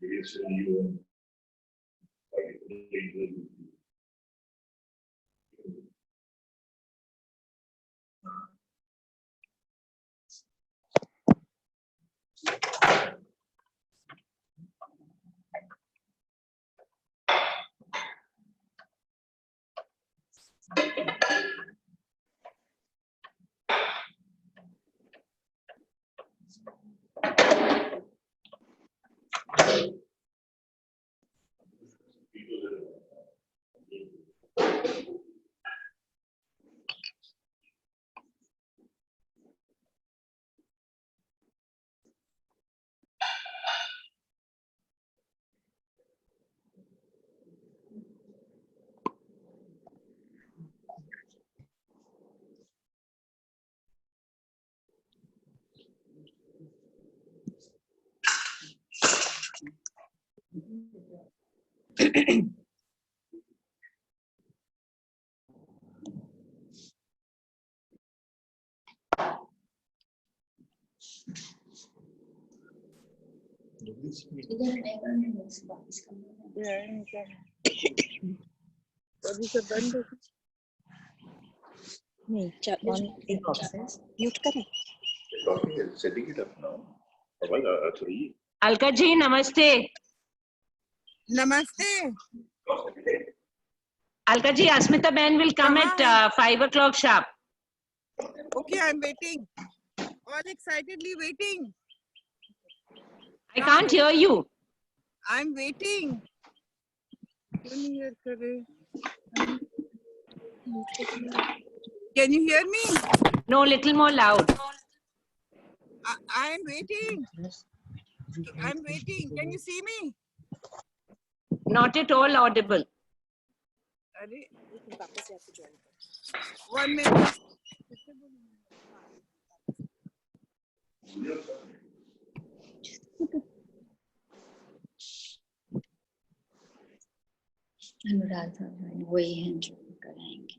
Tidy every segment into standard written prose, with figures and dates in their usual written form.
अभी सब बंद है नहीं म्यूट करें अलका जी नमस्ते। नमस्ते Alka ji, Asmita Ben will come at 5 o'clock sharp. Okay, I'm waiting. All excitedly waiting. I can't hear you. I'm waiting. Can you hear me? No, little more loud. I'm waiting. I'm waiting. Can you see me? Not at all audible. 1 minute. Anuradha वही हैं जो कराएंगे।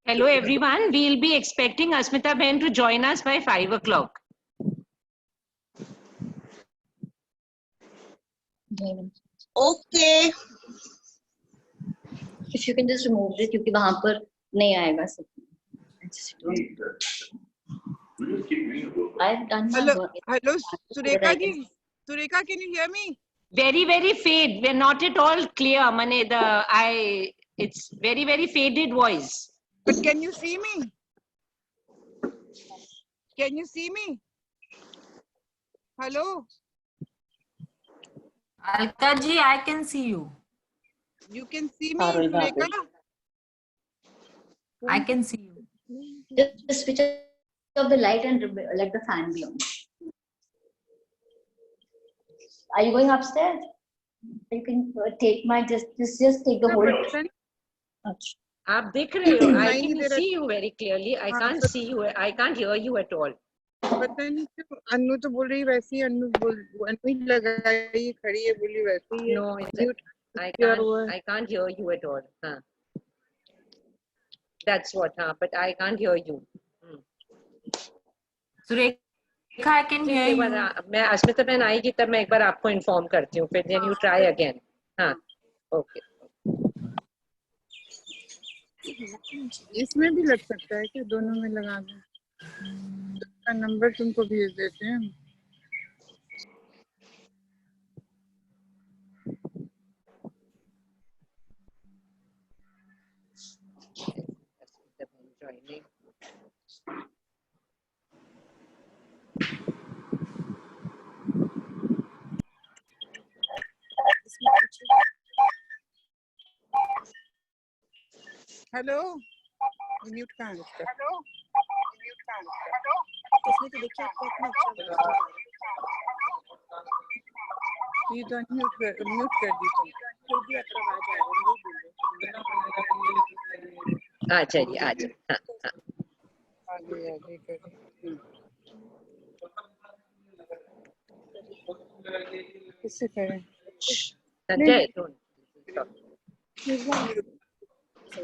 Hello everyone, we'll be expecting Asmita Ben to join us by 5 o'clock. Okay. If you can just remove it क्योंकि वहाँ पर नहीं आएगा सब। I've done my work. Hello, Sureka ji. Sureka, can you hear me? Very, very fade. We're not at all clear. Mane, it's very, very faded voice. But can you see me? Can you see me? Hello? Alka ji, I can see you. You can see me, Sureka? I can see you. Just switch off the light and let the fan be on. Are you going upstairs? You can take my just take the whole. आप देख रहे हो? I can see you very clearly. I can't see you. I can't hear you at all. पता नहीं क्यों अन्नू तो बोल रही वैसे ही अन्नू ही लगाई खड़ी है बोली वैसे ही No, I can't hear you at all. हाँ. That's what. हाँ, but I can't hear you. Sureka, I can hear you. मैं अस्मिता बहन आएगी तब मैं एक बार आपको इन्फॉर्म करती हूँ, फिर then you try again. हाँ, okay. इसमें भी लग सकता है कि दोनों में लगा दो। उसका नंबर तुमको भेज देते हैं। हेलो म्यूट कहाँ है इसका? इसमें तो देखिए आपको अपना ये तो म्यूट कर दीजिए फिर भी आपका आवाज आ रहा है। अच्छा जी, अच्छा। हाँ, हाँ। आगे कर किससे करें? Sanjay,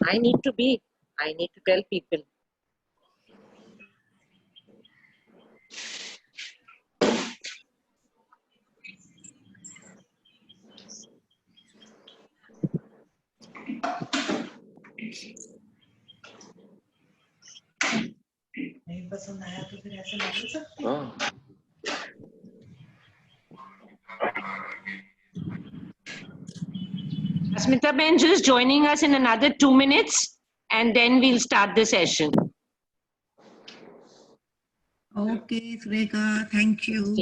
I need to tell people. Asmita Ben just joining us in another 2 minutes, and then we'll start the session. Okay, Sureka, thank you.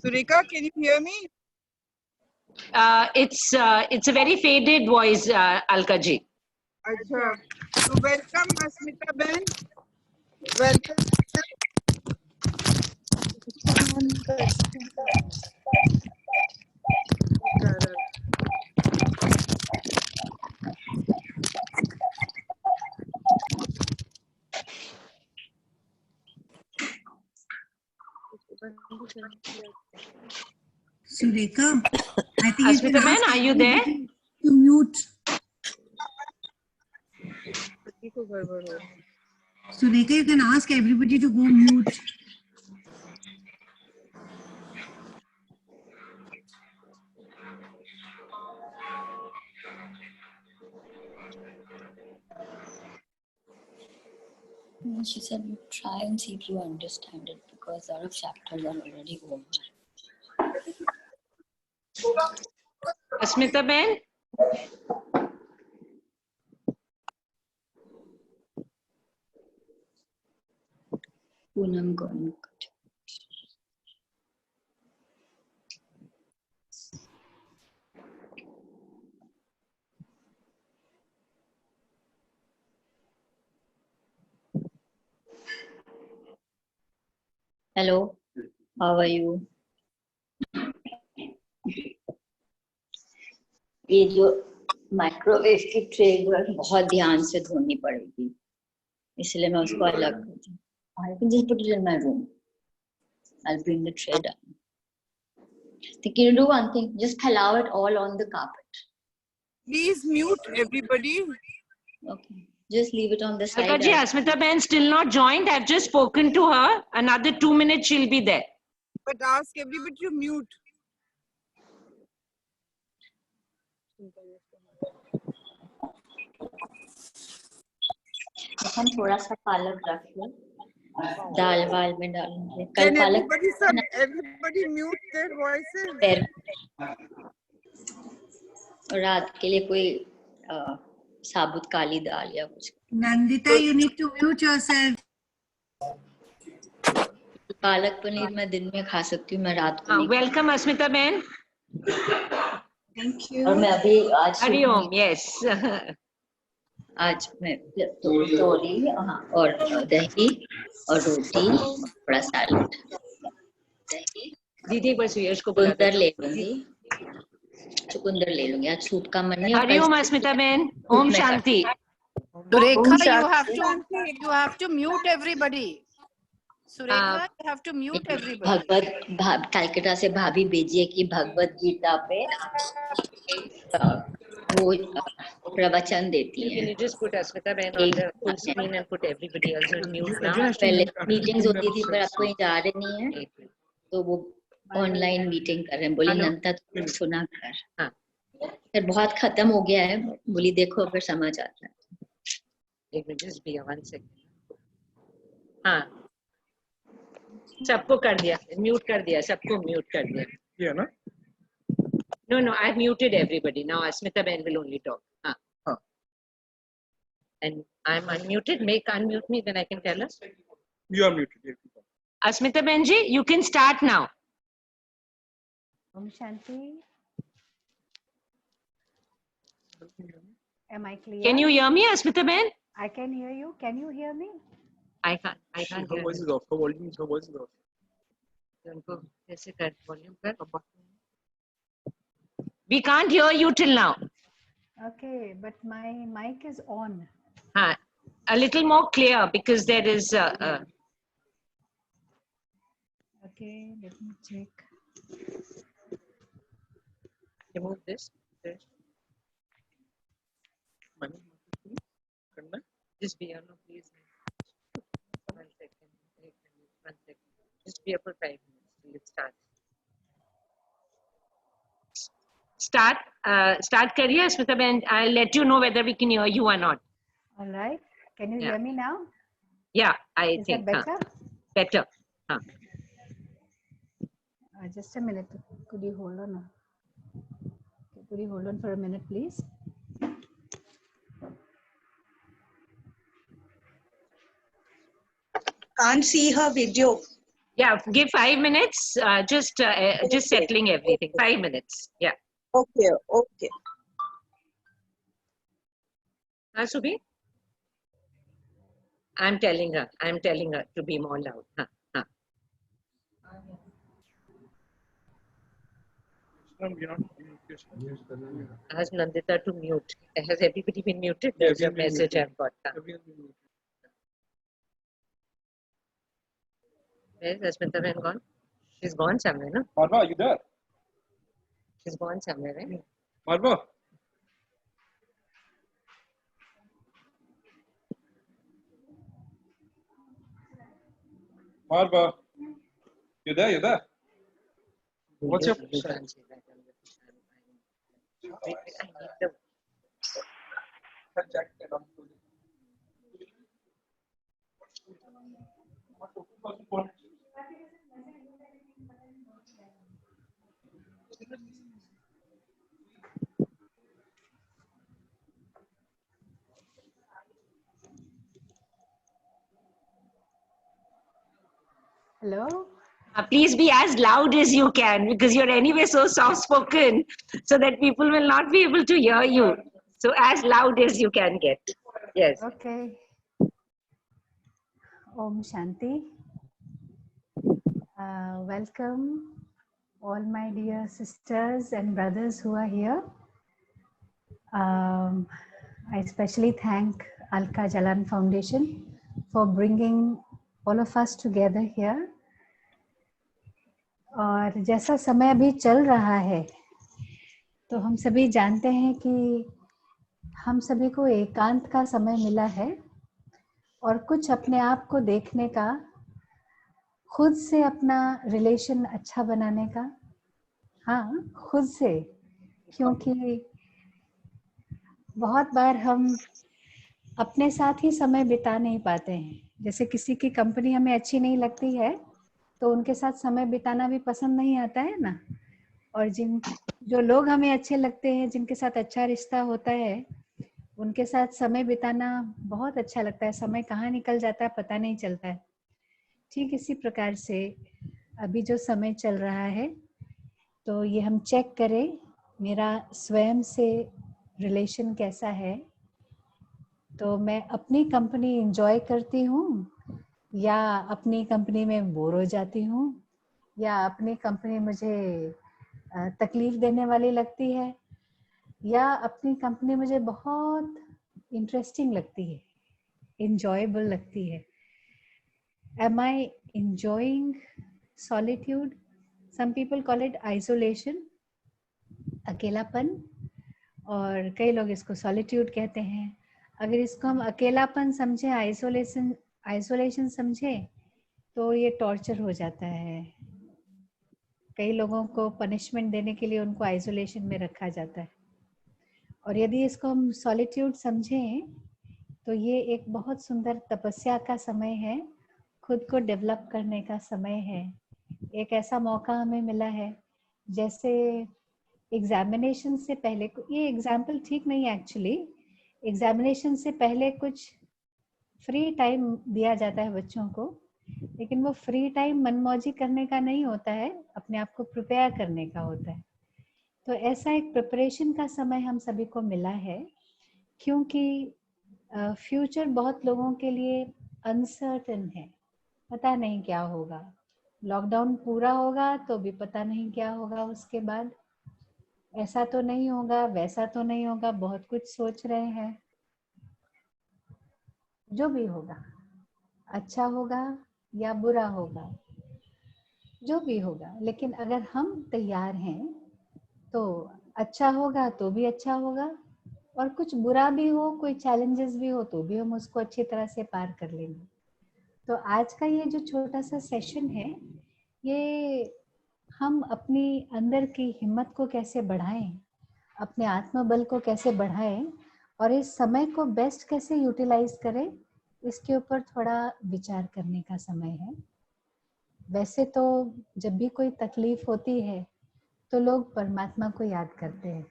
Sureka, can you hear me? It's a very faded voice, Alkaji. Acha. So welcome, Asmita Ben. Welcome. Sureka, I think Asmita Ben, are you there? to mute. Sureka, you can ask everybody to go mute. She said, try and see if you understand it because a lot of chapters are already over. Asmita Ben? Poonam Gaurav. Hello, how are you? ये जो microwave की tray बहुत ध्यान से धोनी पड़ेगी, इसलिए मैं उसको अलग करती हूँ. I can just put it in my room. I'll bring the tray down. So can you do one thing? Just allow it all on the carpet. Please mute everybody. Okay. Just leave it on the side. Alkaji, Asmita Ben still not joined. I've just spoken to her. Another 2 minutes she'll be there. But ask everybody to mute. हम थोड़ा सा पालक रख लो, दाल वाल में डालेंगे. Can कल पालक everybody mute their voices? और रात के लिए कोई साबुत काली दाल या कुछ. Nandita, you need to mute yourself. Palak paneer मैं दिन में खा सकती हूँ, मैं रात को नहीं. Welcome, Asmita Ben. Thank you. और मैं अभी आज Hariom, yes. आज मैं तोरी और दही और रोटी और थोड़ा सैलेड. दीदी बस यश को चुकंदर ले लूंगी, चुकंदर ले लूंगी. आज सूप का मन नहीं. Hariom Asmita ben, Om Shanti. Surekha, you have to mute everybody. Surekha, you have to mute everybody. भगवत कलकत्ता से भाभी भेजिए कि भगवत गीता पे वो प्रवचन देती Can है. you just put Asmita Ben on the full screen and put everybody else on mute now? पहले मीटिंग्स होती थी पर अब कोई जा रहे नहीं है, तो वो ऑनलाइन मीटिंग कर रहे हैं. बोली नंता तो सुना कर. फिर बहुत खत्म हो गया है. बोली देखो अगर समझ आता है. Let me just be 1 second. हाँ, सबको कर दिया, म्यूट कर दिया, सबको म्यूट कर दिया. Yeah, no? No, I've muted everybody. Now Asmita Ben will only talk. हाँ. And I'm unmuted. Make unmute me, then I can tell us. You are muted. Yeah. Asmita Benji, you can start now. Om Shanti. Am I clear? Can you hear me, Asmita Ben? I can hear you. Can you hear me? I can't Her hear voice you. is off. Her voice is off. उनको कैसे कर volume कर. We can't hear you till now. Okay, but my mic is on. हाँ, a little more clear because there is. Okay. Okay, let me check. Remove this. Just be on, please. 1 second. 1 second. Just be up for 5 minutes. Let's start. Start करिए स्मिता बहन. I'll let you know whether we can hear you or not. All right. Can you Yeah. hear me now? Yeah, I Is think. that better? Better. Just a minute. Could you hold on? Okay, could you hold on for a minute, please? Can't see her video. Yeah, give 5 minutes. Just settling everything. 5 minutes. Yeah. Okay, okay. Subhi? I'm telling her to be more loud. Ask Nandita to mute. Has everybody been muted? There's a message I've got. Where's Smita been gone? She's gone somewhere, no? Marva, are you there? She's gone somewhere, right? Marva? Marva? You there? You there? What's your You can't say that. Wait, I need the... Hello? Please be as loud as you can because you're anyway so soft-spoken so that people will not be able to hear you. So as loud as you can get. Yes. Okay. Om Shanti. Welcome all my dear sisters and brothers who are here. I especially thank Alka Jalan Foundation for bringing all of us together here. और जैसा समय अभी चल रहा है तो हम सभी जानते हैं कि हम सभी को एकांत का समय मिला है और कुछ अपने आप को देखने का, खुद से अपना रिलेशन अच्छा बनाने का, हाँ खुद से, क्योंकि बहुत बार हम अपने साथ ही समय बिता नहीं पाते हैं. जैसे किसी की कंपनी हमें अच्छी नहीं लगती है तो उनके साथ समय बिताना भी पसंद नहीं आता है ना. और जो लोग हमें अच्छे लगते हैं, जिनके साथ अच्छा रिश्ता होता है, उनके साथ समय बिताना बहुत अच्छा लगता है. समय कहाँ निकल जाता है पता नहीं चलता है. ठीक इसी प्रकार से अभी जो समय चल रहा है तो ये हम चेक करें मेरा स्वयं से रिलेशन कैसा है. तो मैं अपनी कंपनी एंजॉय करती हूँ या अपनी कंपनी में बोर हो जाती हूँ, या अपनी कंपनी मुझे तकलीफ देने वाली लगती है, या अपनी कंपनी मुझे बहुत इंटरेस्टिंग लगती है, enjoyable लगती है. Am I enjoying solitude? Some people call it isolation, अकेलापन, और कई लोग इसको solitude कहते हैं. अगर इसको हम अकेलापन समझे, आइसोलेशन समझे तो ये टॉर्चर हो जाता है. कई लोगों को पनिशमेंट देने के लिए उनको आइसोलेशन में रखा जाता है. और यदि इसको हम सॉलिट्यूड समझें तो ये एक बहुत सुंदर तपस्या का समय है, खुद को डेवलप करने का समय है. एक ऐसा मौका हमें मिला है, जैसे एग्जामिनेशन से पहले, ये एग्जाम्पल ठीक नहीं है एक्चुअली, एग्जामिनेशन से पहले कुछ फ्री टाइम दिया जाता है बच्चों को, लेकिन वो फ्री टाइम मनमौजी करने का नहीं होता है, अपने आप को प्रिपेयर करने का होता है. तो ऐसा एक प्रिपरेशन का समय हम सभी को मिला है, क्योंकि फ्यूचर बहुत लोगों के लिए अनसर्टेन है. पता नहीं क्या होगा. लॉकडाउन पूरा होगा तो भी पता नहीं क्या होगा उसके बाद. ऐसा तो नहीं होगा, वैसा तो नहीं होगा, बहुत कुछ सोच रहे हैं. जो भी होगा, अच्छा होगा या बुरा होगा, जो भी होगा, लेकिन अगर हम तैयार हैं तो अच्छा होगा, तो भी अच्छा होगा, और कुछ बुरा भी हो, कोई चैलेंजेस भी हो, तो भी हम उसको अच्छी तरह से पार कर लेंगे। तो आज का ये जो छोटा सा सेशन है, ये हम अपनी अंदर की हिम्मत को कैसे बढ़ाएं, अपने आत्मबल को कैसे बढ़ाएं, और इस समय को बेस्ट कैसे यूटिलाइज करें, इसके ऊपर थोड़ा विचार करने का समय है। वैसे तो जब भी कोई तकलीफ होती है तो लोग परमात्मा को याद करते हैं।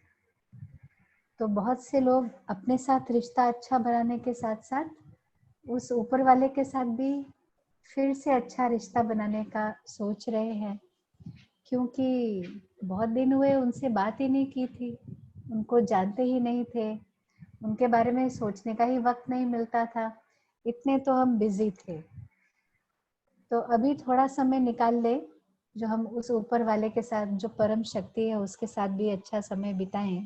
तो बहुत से लोग अपने साथ रिश्ता अच्छा बनाने के साथ साथ उस ऊपर वाले के साथ भी फिर से अच्छा रिश्ता बनाने का सोच रहे हैं, क्योंकि बहुत दिन हुए उनसे बात ही नहीं की थी, उनको जानते ही नहीं थे, उनके बारे में सोचने का ही वक्त नहीं मिलता था, इतने तो हम बिजी थे। तो अभी थोड़ा समय निकाल ले जो हम उस ऊपर वाले के साथ, जो परम शक्ति है, उसके साथ भी अच्छा समय बिताएं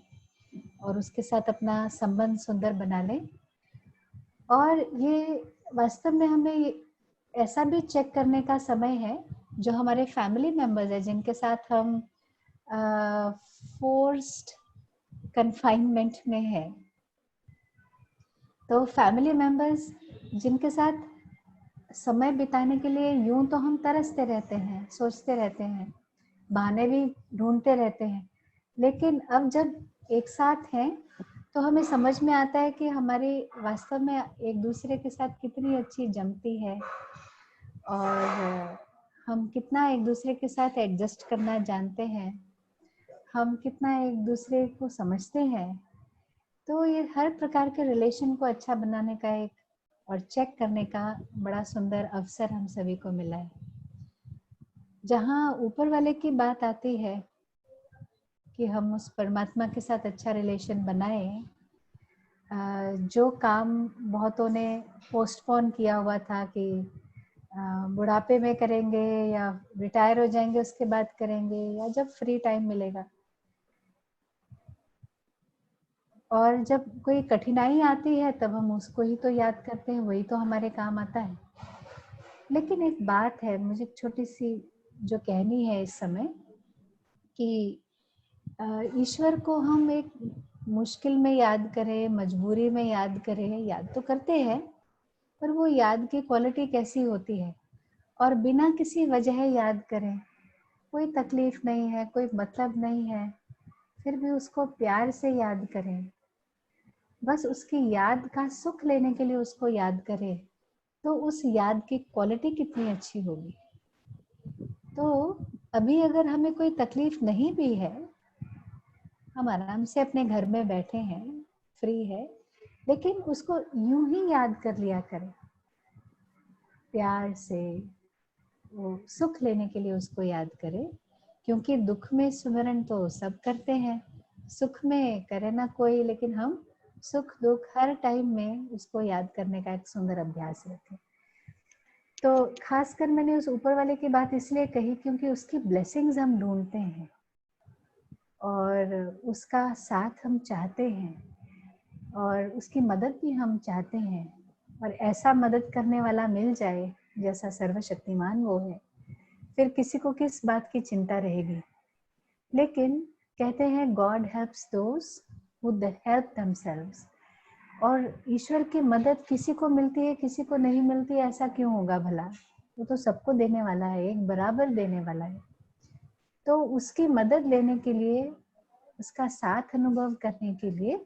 और उसके साथ अपना संबंध सुंदर बना लें। और ये वास्तव में हमें ऐसा भी चेक करने का समय है, जो हमारे फैमिली मेंबर्स हैं जिनके साथ हम फोर्स्ड कन्फाइनमेंट में है, तो फैमिली मेंबर्स जिनके साथ समय बिताने के लिए यूं तो हम तरसते रहते हैं, सोचते रहते हैं, बहाने भी ढूंढते रहते हैं, लेकिन अब जब एक साथ हैं तो हमें समझ में आता है कि हमारी वास्तव में एक दूसरे के साथ कितनी अच्छी जमती है, और हम कितना एक दूसरे के साथ एडजस्ट करना जानते हैं, हम कितना एक दूसरे को समझते हैं। तो ये हर प्रकार के रिलेशन को अच्छा बनाने का एक और चेक करने का बड़ा सुंदर अवसर हम सभी को मिला है। जहाँ ऊपर वाले की बात आती है कि हम उस परमात्मा के साथ अच्छा रिलेशन बनाएं, जो काम बहुतों ने पोस्टपोन किया हुआ था कि बुढ़ापे में करेंगे या रिटायर हो जाएंगे उसके बाद करेंगे या जब फ्री टाइम मिलेगा, और जब कोई कठिनाई आती है तब हम उसको ही तो याद करते हैं, वही तो हमारे काम आता है। लेकिन एक बात है मुझे छोटी सी जो कहनी है इस समय, कि ईश्वर को हम एक मुश्किल में याद करें, मजबूरी में याद करें, याद तो करते हैं, पर वो याद की क्वालिटी कैसी होती है, और बिना किसी वजह याद करें, कोई तकलीफ नहीं है, कोई मतलब नहीं है, फिर भी उसको प्यार से याद करें, बस उसकी याद का सुख लेने के लिए उसको याद करें, तो उस याद की क्वालिटी कितनी अच्छी होगी। तो अभी अगर हमें कोई तकलीफ नहीं भी है, हम आराम से अपने घर में बैठे हैं, फ्री है, लेकिन उसको यूं ही याद कर लिया करें, प्यार से, वो सुख लेने के लिए उसको याद करें, क्योंकि दुख में सुमिरन तो सब करते हैं, सुख में करे ना कोई, लेकिन हम सुख दुख हर टाइम में उसको याद करने का एक सुंदर अभ्यास रखें। तो खासकर मैंने उस ऊपर वाले की बात इसलिए कही क्योंकि उसकी ब्लेसिंग्स हम ढूंढते हैं और उसका साथ हम चाहते हैं और उसकी मदद भी हम चाहते हैं, और ऐसा मदद करने वाला मिल जाए जैसा सर्वशक्तिमान वो है, फिर किसी को किस बात की चिंता रहेगी। लेकिन कहते हैं God helps those who help themselves, और ईश्वर की मदद किसी को मिलती है किसी को नहीं मिलती, ऐसा क्यों होगा भला? वो तो सबको देने वाला है, एक बराबर देने वाला है। तो उसकी मदद लेने के लिए, उसका साथ अनुभव करने के लिए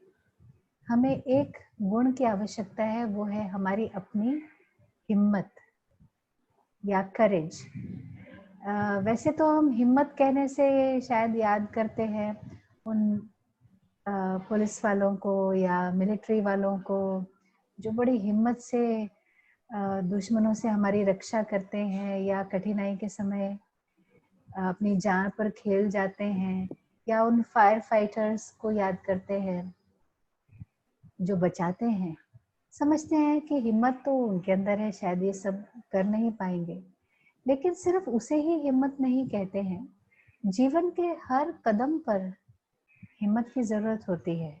हमें एक गुण की आवश्यकता है, वो है हमारी अपनी हिम्मत या करेज। वैसे तो हम हिम्मत कहने से शायद याद करते हैं उन पुलिस वालों को या मिलिट्री वालों को जो बड़ी हिम्मत से दुश्मनों से हमारी रक्षा करते हैं, या कठिनाई के समय अपनी जान पर खेल जाते हैं, या उन फायर फाइटर्स को याद करते हैं जो बचाते हैं। समझते हैं कि हिम्मत तो उनके अंदर है, शायद ये सब कर नहीं पाएंगे, लेकिन सिर्फ उसे ही हिम्मत नहीं कहते हैं। जीवन के हर कदम पर हिम्मत की जरूरत होती है।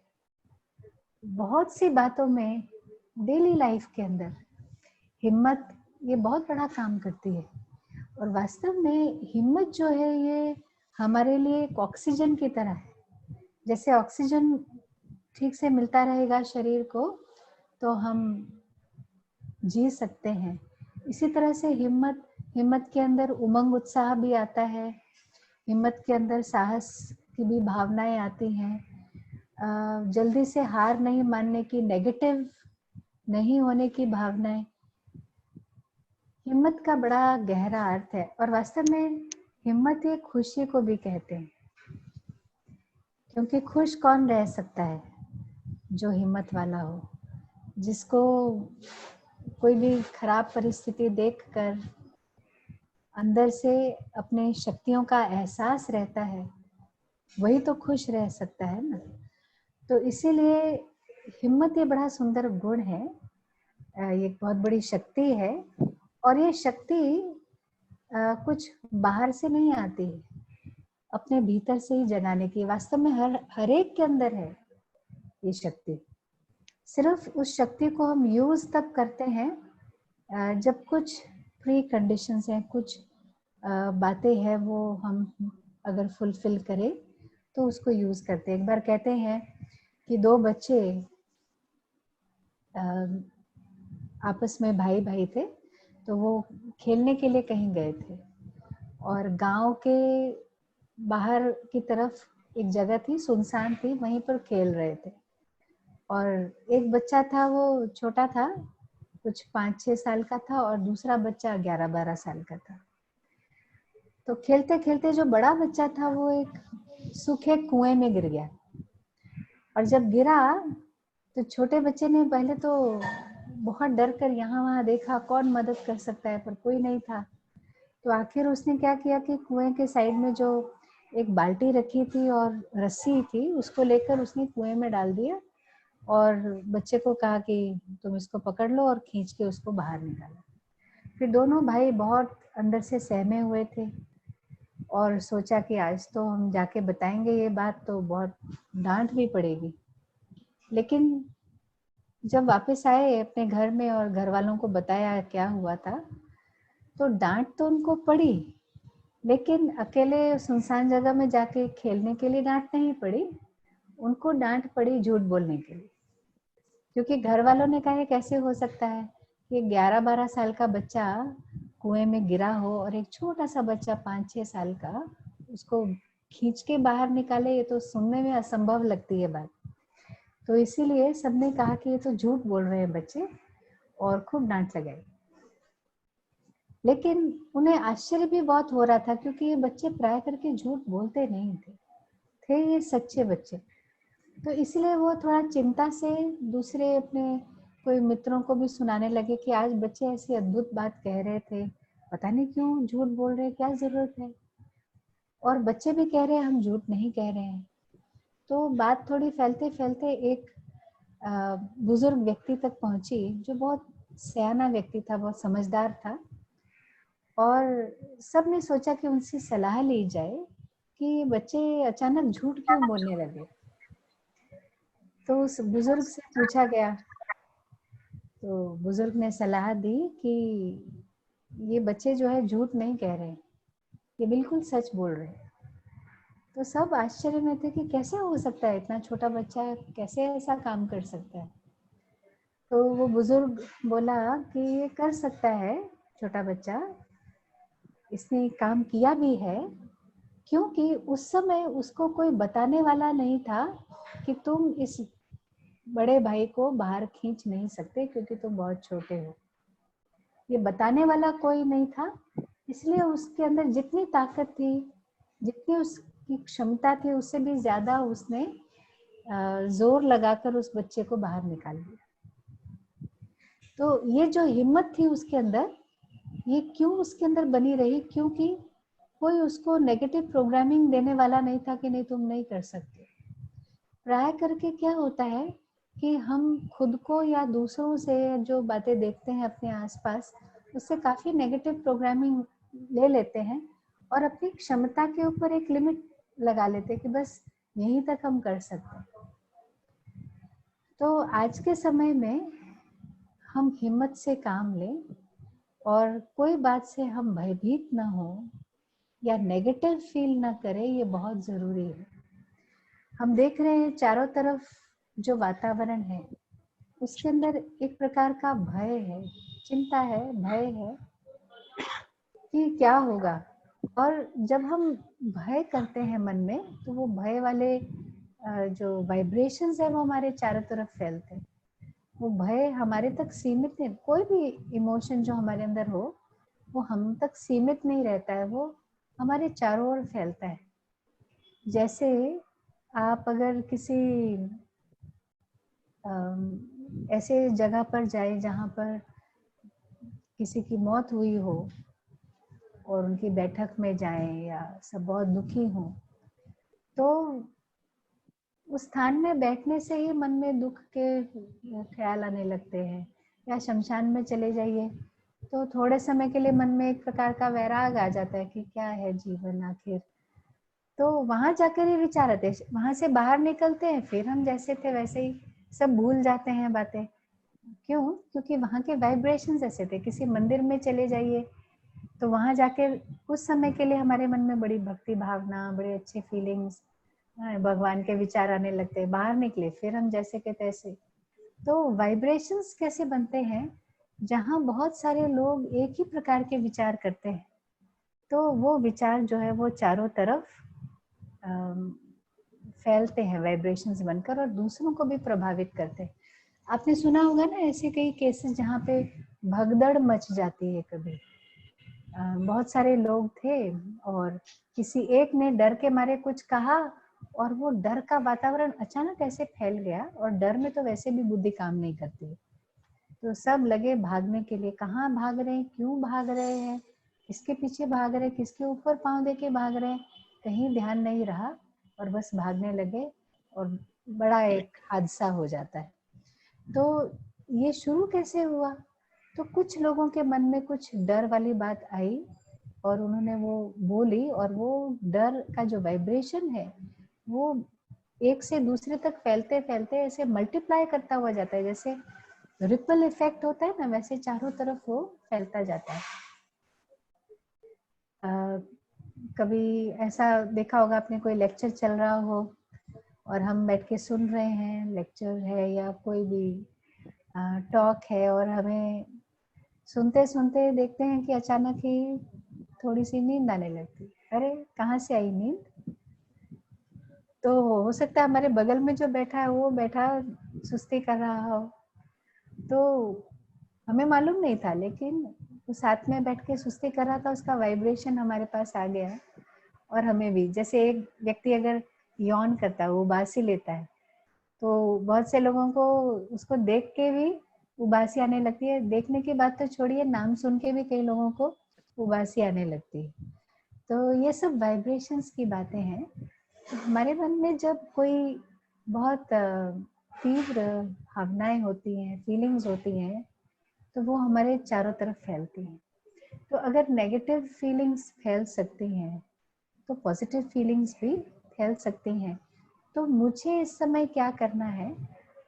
बहुत सी बातों में, डेली लाइफ के अंदर हिम्मत ये बहुत बड़ा काम करती है। और वास्तव में हिम्मत जो है ये हमारे लिए एक ऑक्सीजन की तरह है। जैसे ऑक्सीजन ठीक से मिलता रहेगा शरीर को तो हम जी सकते हैं, इसी तरह से हिम्मत के अंदर उमंग उत्साह भी आता है, हिम्मत के अंदर साहस की भी भावनाएं आती हैं, जल्दी से हार नहीं मानने की, नेगेटिव नहीं होने की भावनाएं। हिम्मत का बड़ा गहरा अर्थ है और वास्तव में हिम्मत ये खुशी को भी कहते हैं, क्योंकि खुश कौन रह सकता है जो हिम्मत वाला हो, जिसको कोई भी खराब परिस्थिति देखकर अंदर से अपने शक्तियों का एहसास रहता है, वही तो खुश रह सकता है ना। तो इसीलिए हिम्मत ये बड़ा सुंदर गुण है, ये एक बहुत बड़ी शक्ति है और ये शक्ति कुछ बाहर से नहीं आती है, अपने भीतर से ही जगाने की। वास्तव में हर एक के अंदर है ये शक्ति। सिर्फ उस शक्ति को हम यूज तब करते हैं जब कुछ प्री कंडीशंस हैं, कुछ बातें हैं वो हम अगर फुलफिल करें तो उसको यूज करते हैं। एक बार कहते हैं कि दो बच्चे आपस में भाई भाई थे, तो वो खेलने के लिए कहीं गए थे और गांव के बाहर की तरफ एक जगह थी, सुनसान थी, वहीं पर खेल रहे थे। और एक बच्चा था, वो छोटा था, कुछ 5-6 साल का था और दूसरा बच्चा 11-12 साल का था। तो खेलते खेलते जो बड़ा बच्चा था वो एक सूखे कुएं में गिर गया और जब गिरा तो छोटे बच्चे ने पहले तो बहुत डर कर यहाँ वहाँ देखा कौन मदद कर सकता है, पर कोई नहीं था। तो आखिर उसने क्या किया कि कुएं के साइड में जो एक बाल्टी रखी थी और रस्सी थी उसको लेकर उसने कुएं में डाल दिया और बच्चे को कहा कि तुम इसको पकड़ लो और खींच के उसको बाहर निकालो। फिर दोनों भाई बहुत अंदर से सहमे हुए थे और सोचा कि आज तो हम जाके बताएंगे ये बात तो बहुत डांट भी पड़ेगी। लेकिन जब वापस आए अपने घर में और घर वालों को बताया क्या हुआ था, तो डांट तो उनको पड़ी, लेकिन अकेले सुनसान जगह में जाके खेलने के लिए डांट नहीं पड़ी, उनको डांट पड़ी झूठ बोलने के लिए। क्योंकि घर वालों ने कहा कैसे हो सकता है कि 11-12 साल का बच्चा कुएं में गिरा हो और एक छोटा सा बच्चा 5-6 साल का उसको खींच के बाहर निकाले, ये तो सुनने में असंभव लगती है बात। तो इसीलिए सबने कहा कि ये तो झूठ बोल रहे हैं बच्चे और खूब डांट लगाई। लेकिन उन्हें आश्चर्य भी बहुत हो रहा था क्योंकि ये बच्चे प्राय करके झूठ बोलते नहीं थे ये सच्चे बच्चे। तो इसलिए वो थोड़ा चिंता से दूसरे अपने कोई मित्रों को भी सुनाने लगे कि आज बच्चे ऐसी अद्भुत बात कह रहे थे, पता नहीं क्यों झूठ बोल रहे हैं, क्या जरूरत है। और बच्चे भी कह रहे हैं हम झूठ नहीं कह रहे हैं। तो बात थोड़ी फैलते फैलते एक बुजुर्ग व्यक्ति तक पहुंची जो बहुत सयाना व्यक्ति था, बहुत समझदार था और सबने सोचा कि उनसे सलाह ली जाए कि बच्चे अचानक झूठ क्यों बोलने लगे। तो उस बुजुर्ग से पूछा गया, तो बुजुर्ग ने सलाह दी कि ये बच्चे जो है झूठ नहीं कह रहे, ये बिल्कुल सच बोल रहे हैं। तो सब आश्चर्य में थे कि कैसे हो सकता है, इतना छोटा बच्चा कैसे ऐसा काम कर सकता है। तो वो बुजुर्ग बोला कि ये कर सकता है छोटा बच्चा, इसने काम किया भी है, क्योंकि उस समय उसको कोई बताने वाला नहीं था कि तुम इस बड़े भाई को बाहर खींच नहीं सकते क्योंकि तुम बहुत छोटे हो। ये बताने वाला कोई नहीं था, इसलिए उसके अंदर जितनी ताकत थी, जितनी उसकी क्षमता थी, उससे भी ज्यादा उसने जोर लगाकर उस बच्चे को बाहर निकाल दिया। तो ये जो हिम्मत थी उसके अंदर, ये क्यों उसके अंदर बनी रही? क्योंकि कोई उसको नेगेटिव प्रोग्रामिंग देने वाला नहीं था कि नहीं तुम नहीं कर सकते। प्राय करके क्या होता है कि हम खुद को या दूसरों से जो बातें देखते हैं अपने आसपास, उससे काफी नेगेटिव प्रोग्रामिंग ले लेते हैं और अपनी क्षमता के ऊपर एक लिमिट लगा लेते हैं कि बस यहीं तक हम कर सकते हैं। तो आज के समय में हम हिम्मत से काम लें और कोई बात से हम भयभीत ना हो या नेगेटिव फील ना करें, ये बहुत ज़रूरी है। हम देख रहे हैं चारों तरफ जो वातावरण है उसके अंदर एक प्रकार का भय है, चिंता है, भय है कि क्या होगा। और जब हम भय करते हैं मन में तो वो भय वाले जो वाइब्रेशंस है वो हमारे चारों तरफ फैलते हैं। वो भय हमारे तक सीमित नहीं, कोई भी इमोशन जो हमारे अंदर हो वो हम तक सीमित नहीं रहता है, वो हमारे चारों ओर फैलता है। जैसे आप अगर किसी ऐसे जगह पर जाए जहाँ पर किसी की मौत हुई हो और उनकी बैठक में जाएं या सब बहुत दुखी हो, तो उस स्थान में बैठने से ही मन में दुख के ख्याल आने लगते हैं। या शमशान में चले जाइए तो थोड़े समय के लिए मन में एक प्रकार का वैराग आ जाता है कि क्या है जीवन आखिर। तो वहां जाकर ये विचार आते हैं, वहां से बाहर निकलते हैं फिर हम जैसे थे वैसे ही सब भूल जाते हैं बातें। क्यों? क्योंकि वहां के वाइब्रेशंस ऐसे थे। किसी मंदिर में चले जाइए तो वहां जाकर कुछ समय के लिए हमारे मन में बड़ी भक्ति भावना, बड़े अच्छे फीलिंग्स, भगवान के विचार आने लगते हैं। बाहर निकले फिर हम जैसे के तैसे। तो वाइब्रेशंस कैसे बनते हैं? जहाँ बहुत सारे लोग एक ही प्रकार के विचार करते हैं तो वो विचार जो है वो चारों तरफ फैलते हैं वाइब्रेशंस बनकर और दूसरों को भी प्रभावित करते हैं। आपने सुना होगा ना ऐसे कई केसेस जहाँ पे भगदड़ मच जाती है। कभी बहुत सारे लोग थे और किसी एक ने डर के मारे कुछ कहा और वो डर का वातावरण अचानक ऐसे फैल गया। और डर में तो वैसे भी बुद्धि काम नहीं करती, तो सब लगे भागने के लिए। कहाँ भाग रहे हैं, क्यों भाग रहे हैं, किसके पीछे भाग रहे हैं, किसके ऊपर पांव दे के भाग रहे हैं, कहीं ध्यान नहीं रहा और बस भागने लगे और बड़ा एक हादसा हो जाता है। तो ये शुरू कैसे हुआ? तो कुछ लोगों के मन में कुछ डर वाली बात आई और उन्होंने वो बोली और वो डर का जो वाइब्रेशन है वो एक से दूसरे तक फैलते फैलते ऐसे मल्टीप्लाई करता हुआ जाता है। जैसे रिपल इफेक्ट होता है ना, वैसे चारों तरफ वो फैलता जाता है। कभी ऐसा देखा होगा आपने, कोई लेक्चर चल रहा हो और हम बैठ के सुन रहे हैं, लेक्चर है या कोई भी टॉक है, और हमें सुनते सुनते देखते हैं कि अचानक ही थोड़ी सी नींद आने लगती। अरे कहाँ से आई नींद? तो हो सकता है हमारे बगल में जो बैठा है वो बैठा सुस्ती कर रहा हो, तो हमें मालूम नहीं था, लेकिन वो साथ में बैठ के सुस्ती कर रहा था, उसका वाइब्रेशन हमारे पास आ गया और हमें भी। जैसे एक व्यक्ति अगर यौन करता है, वो उबासी लेता है, तो बहुत से लोगों को उसको देख के भी उबासी आने लगती है। देखने की बात तो छोड़िए, नाम सुन के भी कई लोगों को उबासी आने लगती है। तो ये सब वाइब्रेशंस की बातें हैं। तो हमारे मन में जब कोई बहुत तीव्र भावनाएं होती हैं, फीलिंग्स होती हैं, तो वो हमारे चारों तरफ फैलती हैं। तो अगर नेगेटिव फीलिंग्स फैल सकती हैं तो पॉजिटिव फीलिंग्स भी फैल सकती हैं। तो मुझे इस समय क्या करना है?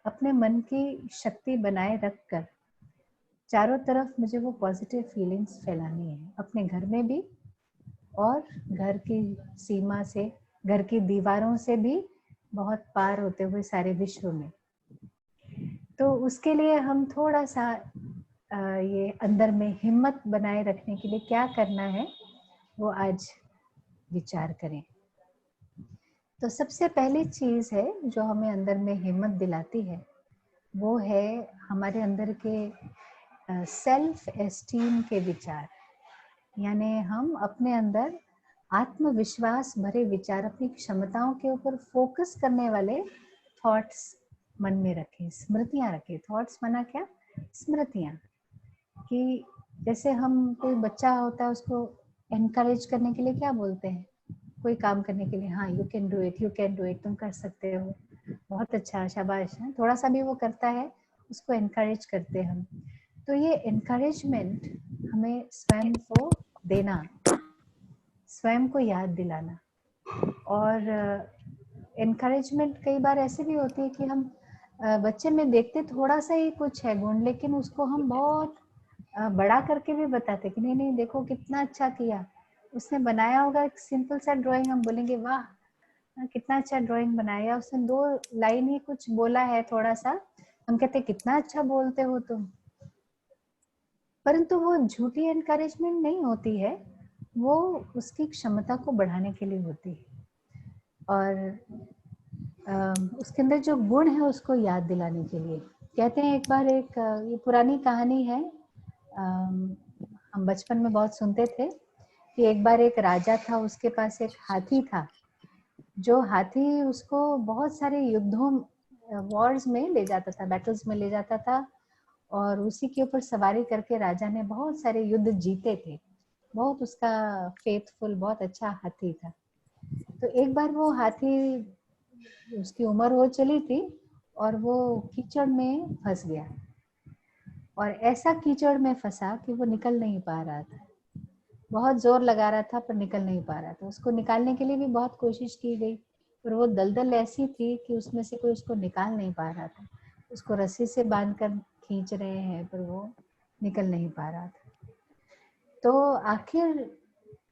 अपने मन की शक्ति बनाए रखकर चारों तरफ मुझे वो पॉजिटिव फीलिंग्स फैलानी है, अपने घर में भी और घर की सीमा से, घर की दीवारों से भी बहुत पार होते हुए सारे विश्व में। तो उसके लिए हम थोड़ा सा ये अंदर में हिम्मत बनाए रखने के लिए क्या करना है वो आज विचार करें। तो सबसे पहली चीज है जो हमें अंदर में हिम्मत दिलाती है वो है हमारे अंदर के सेल्फ एस्टीम के विचार। यानी हम अपने अंदर आत्मविश्वास भरे विचार, अपनी क्षमताओं के ऊपर फोकस करने वाले थॉट्स मन में रखें, स्मृतियां रखें। थॉट्स माना क्या? स्मृतियां। कि जैसे हम, कोई बच्चा होता है उसको एनकरेज करने के लिए क्या बोलते हैं? कोई काम करने के लिए, हाँ you can do it, you can do it, तुम कर सकते हो, बहुत अच्छा, शाबाश है। थोड़ा सा भी वो करता है उसको एनकरेज करते हैं हम। तो ये एनकरेजमेंट हमें स्वयं को देना, स्वयं को याद दिलाना। और एनकरेजमेंट कई बार ऐसे भी होती है कि हम बच्चे में देखते थोड़ा सा ही कुछ है गुण, लेकिन उसको हम बहुत बड़ा करके भी बताते कि नहीं नहीं देखो कितना अच्छा किया उसने बनाया होगा। एक सिंपल सा ड्राइंग हम बोलेंगे वाह कितना अच्छा ड्राइंग बनाया, उसने 2 लाइन ही कुछ बोला है थोड़ा सा, हम कहते कितना अच्छा बोलते हो तुम। परंतु वो झूठी एनकरेजमेंट नहीं होती है, वो उसकी क्षमता को बढ़ाने के लिए होती है और उसके अंदर जो गुण है उसको याद दिलाने के लिए। कहते हैं एक बार एक ये पुरानी कहानी है, हम बचपन में बहुत सुनते थे कि एक बार एक राजा था, उसके पास एक हाथी था। जो हाथी उसको बहुत सारे युद्धों वॉर्स में ले जाता था, बैटल्स में ले जाता था और उसी के ऊपर सवारी करके राजा ने बहुत सारे युद्ध जीते थे। बहुत उसका फेथफुल, बहुत अच्छा हाथी था। तो एक बार वो हाथी, उसकी उम्र हो चली थी और वो कीचड़ में फंस गया और ऐसा कीचड़ में फंसा कि वो निकल नहीं पा रहा था। बहुत जोर लगा रहा था पर निकल नहीं पा रहा था। उसको निकालने के लिए भी बहुत कोशिश की गई पर वो दलदल ऐसी थी कि उसमें से कोई उसको निकाल नहीं पा रहा था। उसको रस्सी से बांधकर खींच रहे हैं पर वो निकल नहीं पा रहा था। तो आखिर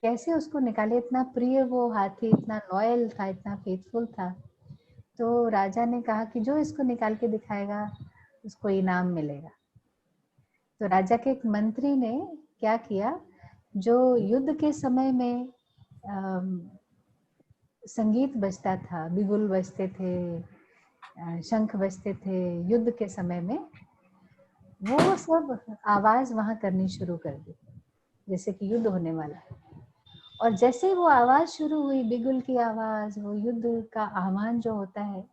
कैसे उसको निकाले, इतना प्रिय वो हाथी, इतना लॉयल था, इतना फेथफुल था। तो राजा ने कहा कि जो इसको निकाल के दिखाएगा उसको इनाम मिलेगा। तो राजा के एक मंत्री ने क्या किया, जो युद्ध के समय में संगीत बजता था, बिगुल बजते थे, शंख बजते थे युद्ध के समय में, वो सब आवाज वहां करनी शुरू कर दी जैसे कि युद्ध होने वाला है। और जैसे वो आवाज शुरू हुई, बिगुल की आवाज, वो युद्ध का आह्वान जो होता है,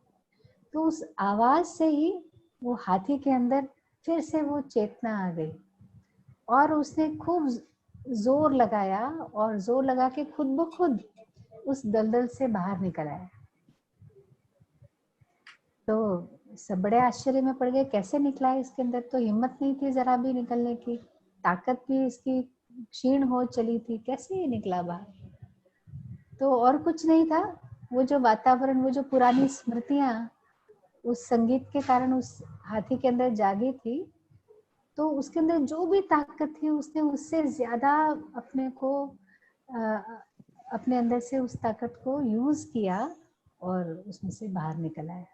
तो उस आवाज से ही वो हाथी के अंदर फिर से वो चेतना आ गई और उसने खूब जोर लगाया और जोर लगा के खुद ब खुद उस दलदल से बाहर निकल आया। तो सब बड़े आश्चर्य में पड़ गए, कैसे निकला है, इसके अंदर तो हिम्मत नहीं थी जरा भी निकलने की, ताकत भी इसकी क्षीण हो चली थी, कैसे ये निकला बाहर। तो और कुछ नहीं था, वो जो वातावरण, वो जो पुरानी स्मृतियां उस संगीत के कारण उस हाथी के अंदर जागी थी, तो उसके अंदर जो भी ताकत थी उसने उससे ज्यादा अपने को अपने अंदर से उस ताकत को यूज किया और उसमें से बाहर निकल आया।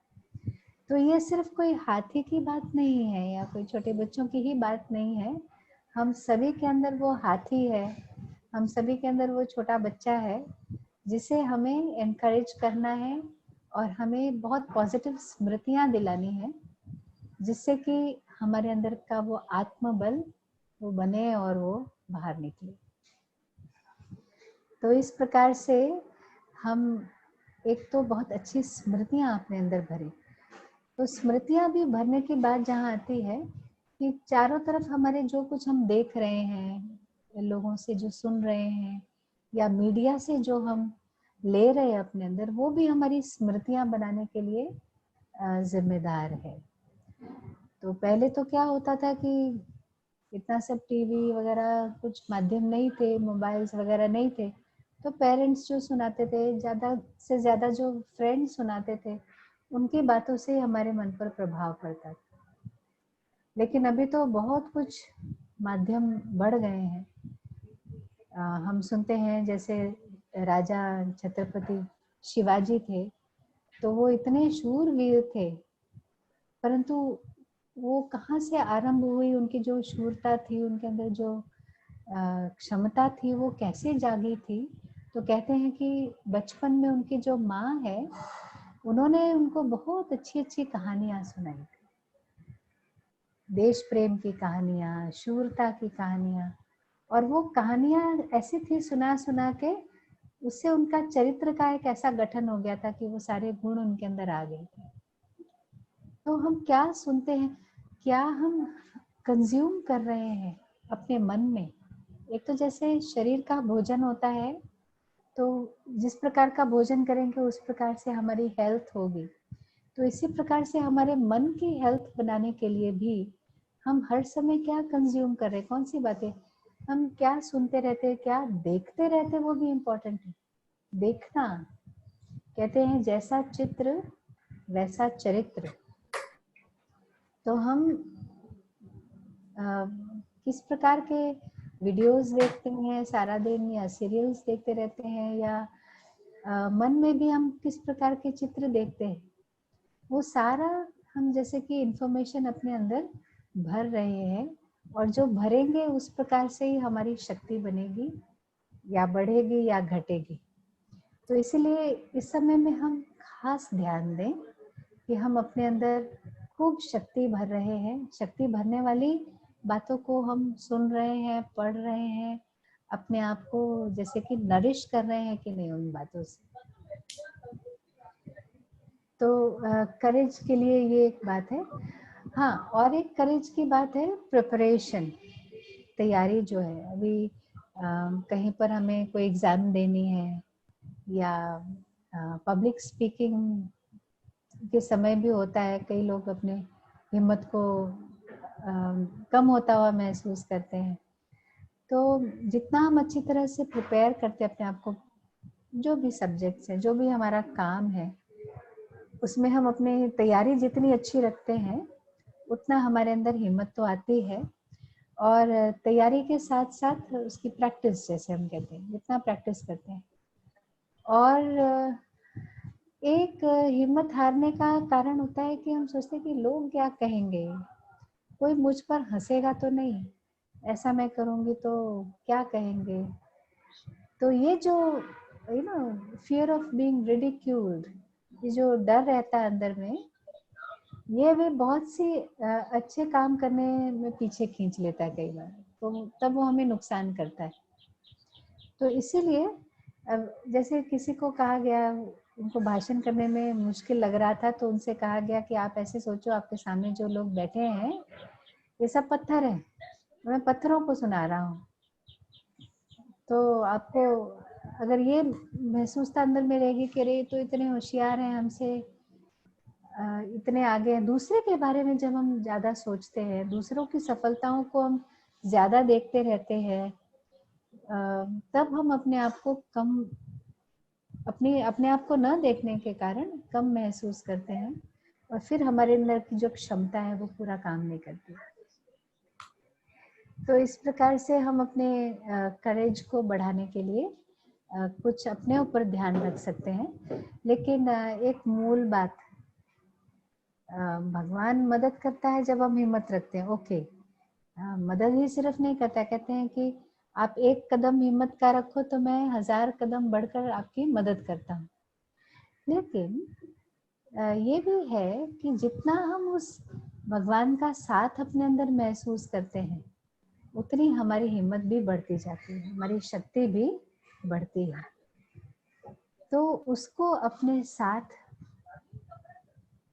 तो ये सिर्फ कोई हाथी की बात नहीं है या कोई छोटे बच्चों की ही बात नहीं है, हम सभी के अंदर वो हाथी है, हम सभी के अंदर वो छोटा बच्चा है जिसे हमें एनकरेज करना है और हमें बहुत पॉजिटिव स्मृतियां दिलानी है जिससे कि हमारे अंदर का वो आत्मबल वो बने और वो बाहर निकले। तो इस प्रकार से हम एक तो बहुत अच्छी स्मृतियां अपने अंदर भरें। तो स्मृतियां भी भरने की बात जहाँ आती है कि चारों तरफ हमारे जो कुछ हम देख रहे हैं, लोगों से जो सुन रहे हैं या मीडिया से जो हम ले रहे हैं अपने अंदर, वो भी हमारी स्मृतियां बनाने के लिए जिम्मेदार है। तो पहले तो क्या होता था कि इतना सब टीवी वगैरह कुछ माध्यम नहीं थे, मोबाइल्स वगैरह नहीं थे, तो पेरेंट्स जो सुनाते थे, ज़्यादा से ज़्यादा जो फ्रेंड्स सुनाते थे, उनकी बातों से हमारे मन पर प्रभाव पड़ता था। लेकिन अभी तो बहुत कुछ माध्यम बढ़ गए हैं। हम सुनते हैं जैसे राजा छत्रपति शिवाजी थे, तो वो इतने शूरवीर थे, परंतु वो कहाँ से आरंभ हुई, उनकी जो शूरता थी, उनके अंदर जो क्षमता थी, वो कैसे जागी थी। तो कहते हैं कि बचपन में उनकी जो माँ है, उन्होंने उनको बहुत अच्छी अच्छी कहानियां सुनाई थी, देश प्रेम की कहानियां, शूरता की कहानियां, और वो कहानियां ऐसी थी सुना सुना के उससे उनका चरित्र का एक ऐसा गठन हो गया था कि वो सारे गुण उनके अंदर आ गए थे। तो हम क्या सुनते हैं, क्या हम कंज्यूम कर रहे हैं अपने मन में। एक तो जैसे शरीर का भोजन होता है, तो जिस प्रकार का भोजन करेंगे उस प्रकार से हमारी हेल्थ होगी। तो इसी प्रकार से हमारे मन की हेल्थ बनाने के लिए भी हम हर समय क्या कंज्यूम कर रहे हैं, कौन सी बातें हम क्या सुनते रहते, क्या देखते रहते, वो भी इम्पोर्टेंट है। देखना, कहते हैं जैसा चित्र वैसा चरित्र। तो हम किस प्रकार के वीडियोस देखते हैं सारा दिन, या सीरियल्स देखते रहते हैं, या मन में भी हम किस प्रकार के चित्र देखते हैं, वो सारा हम जैसे कि इंफॉर्मेशन अपने अंदर भर रहे हैं, और जो भरेंगे उस प्रकार से ही हमारी शक्ति बनेगी, या बढ़ेगी या घटेगी। तो इसीलिए इस समय में हम खास ध्यान दें कि हम अपने अंदर खूब शक्ति भर रहे हैं, शक्ति भरने वाली बातों को हम सुन रहे हैं, पढ़ रहे हैं, अपने आप को जैसे कि नरिश कर रहे हैं कि नहीं उन बातों से। तो करेज के लिए ये एक बात है। हाँ, और एक करेज की बात है प्रिपरेशन, तैयारी जो है। अभी कहीं पर हमें कोई एग्जाम देनी है, या पब्लिक स्पीकिंग के समय भी होता है, कई लोग अपने हिम्मत को कम होता हुआ महसूस करते हैं। तो जितना हम अच्छी तरह से प्रिपेयर करते हैं अपने आप को, जो भी सब्जेक्ट्स है, जो भी हमारा काम है, उसमें हम अपनी तैयारी जितनी अच्छी रखते हैं, उतना हमारे अंदर हिम्मत तो आती है। और तैयारी के साथ साथ उसकी प्रैक्टिस, जैसे हम कहते हैं, जितना प्रैक्टिस करते हैं। और एक हिम्मत हारने का कारण होता है कि हम सोचते हैं कि लोग क्या कहेंगे, कोई मुझ पर हंसेगा तो नहीं, ऐसा मैं करूँगी तो क्या कहेंगे। तो ये जो फियर ऑफ बीइंग रिडिक्यूल्ड, ये जो डर रहता है अंदर में, ये भी बहुत सी अच्छे काम करने में पीछे खींच लेता है कई बार, तो तब वो हमें नुकसान करता है। तो इसीलिए जैसे किसी को कहा गया, उनको भाषण करने में मुश्किल लग रहा था, तो उनसे कहा गया कि आप ऐसे सोचो, आपके सामने जो लोग बैठे हैं ये सब पत्थर हैं, मैं पत्थरों को सुना रहा हूँ। तो आपको अगर ये महसूसता अंदर में रहेगी कि अरे तो इतने होशियार हैं, हमसे इतने आगे हैं, दूसरे के बारे में जब हम ज़्यादा सोचते हैं, दूसरों की सफलताओं को हम ज़्यादा देखते रहते हैं, तब हम अपने आप को कम, अपने आप को न देखने के कारण कम महसूस करते हैं, और फिर हमारे अंदर की जो क्षमता है वो पूरा काम नहीं करती। तो इस प्रकार से हम अपने करेज को बढ़ाने के लिए कुछ अपने ऊपर ध्यान रख सकते हैं। लेकिन एक मूल बात, भगवान मदद करता है जब हम हिम्मत रखते हैं, ओके। मदद ही सिर्फ नहीं करता, कहते हैं कि आप एक कदम हिम्मत का रखो तो मैं 1000 कदम बढ़कर आपकी मदद करता हूँ। लेकिन ये भी है कि जितना हम उस भगवान का साथ अपने अंदर महसूस करते हैं, उतनी हमारी हिम्मत भी बढ़ती जाती है, हमारी शक्ति भी बढ़ती है। तो उसको अपने साथ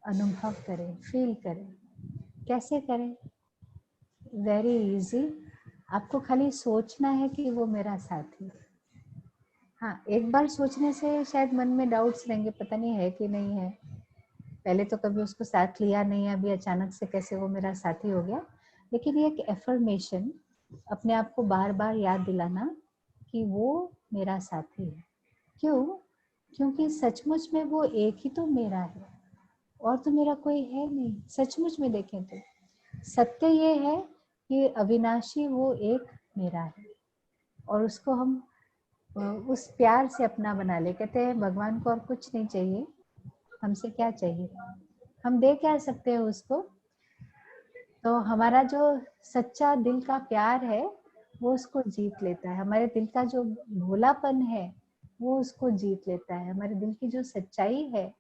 अनुभव करें, फील करें। कैसे करें? Very easy. आपको खाली सोचना है कि वो मेरा साथी है। हाँ, एक बार सोचने से शायद मन में डाउट्स रहेंगे, पता नहीं है कि नहीं है, पहले तो कभी उसको साथ लिया नहीं है, अभी अचानक से कैसे वो मेरा साथी हो गया। लेकिन ये एक एफर्मेशन, अपने आप को बार बार याद दिलाना कि वो मेरा साथी है। क्यों? क्योंकि सचमुच में वो एक ही तो मेरा है, और तो मेरा कोई है नहीं। सचमुच में देखें तो सत्य ये है कि अविनाशी वो एक मेरा है, और उसको हम उस प्यार से अपना बना ले। कहते हैं भगवान को और कुछ नहीं चाहिए, हमसे क्या चाहिए, हम दे क्या सकते हैं उसको। तो हमारा जो सच्चा दिल का प्यार है वो उसको जीत लेता है, हमारे दिल का जो भोलापन है वो उसको जीत लेता है, हमारे दिल की जो सच्चाई है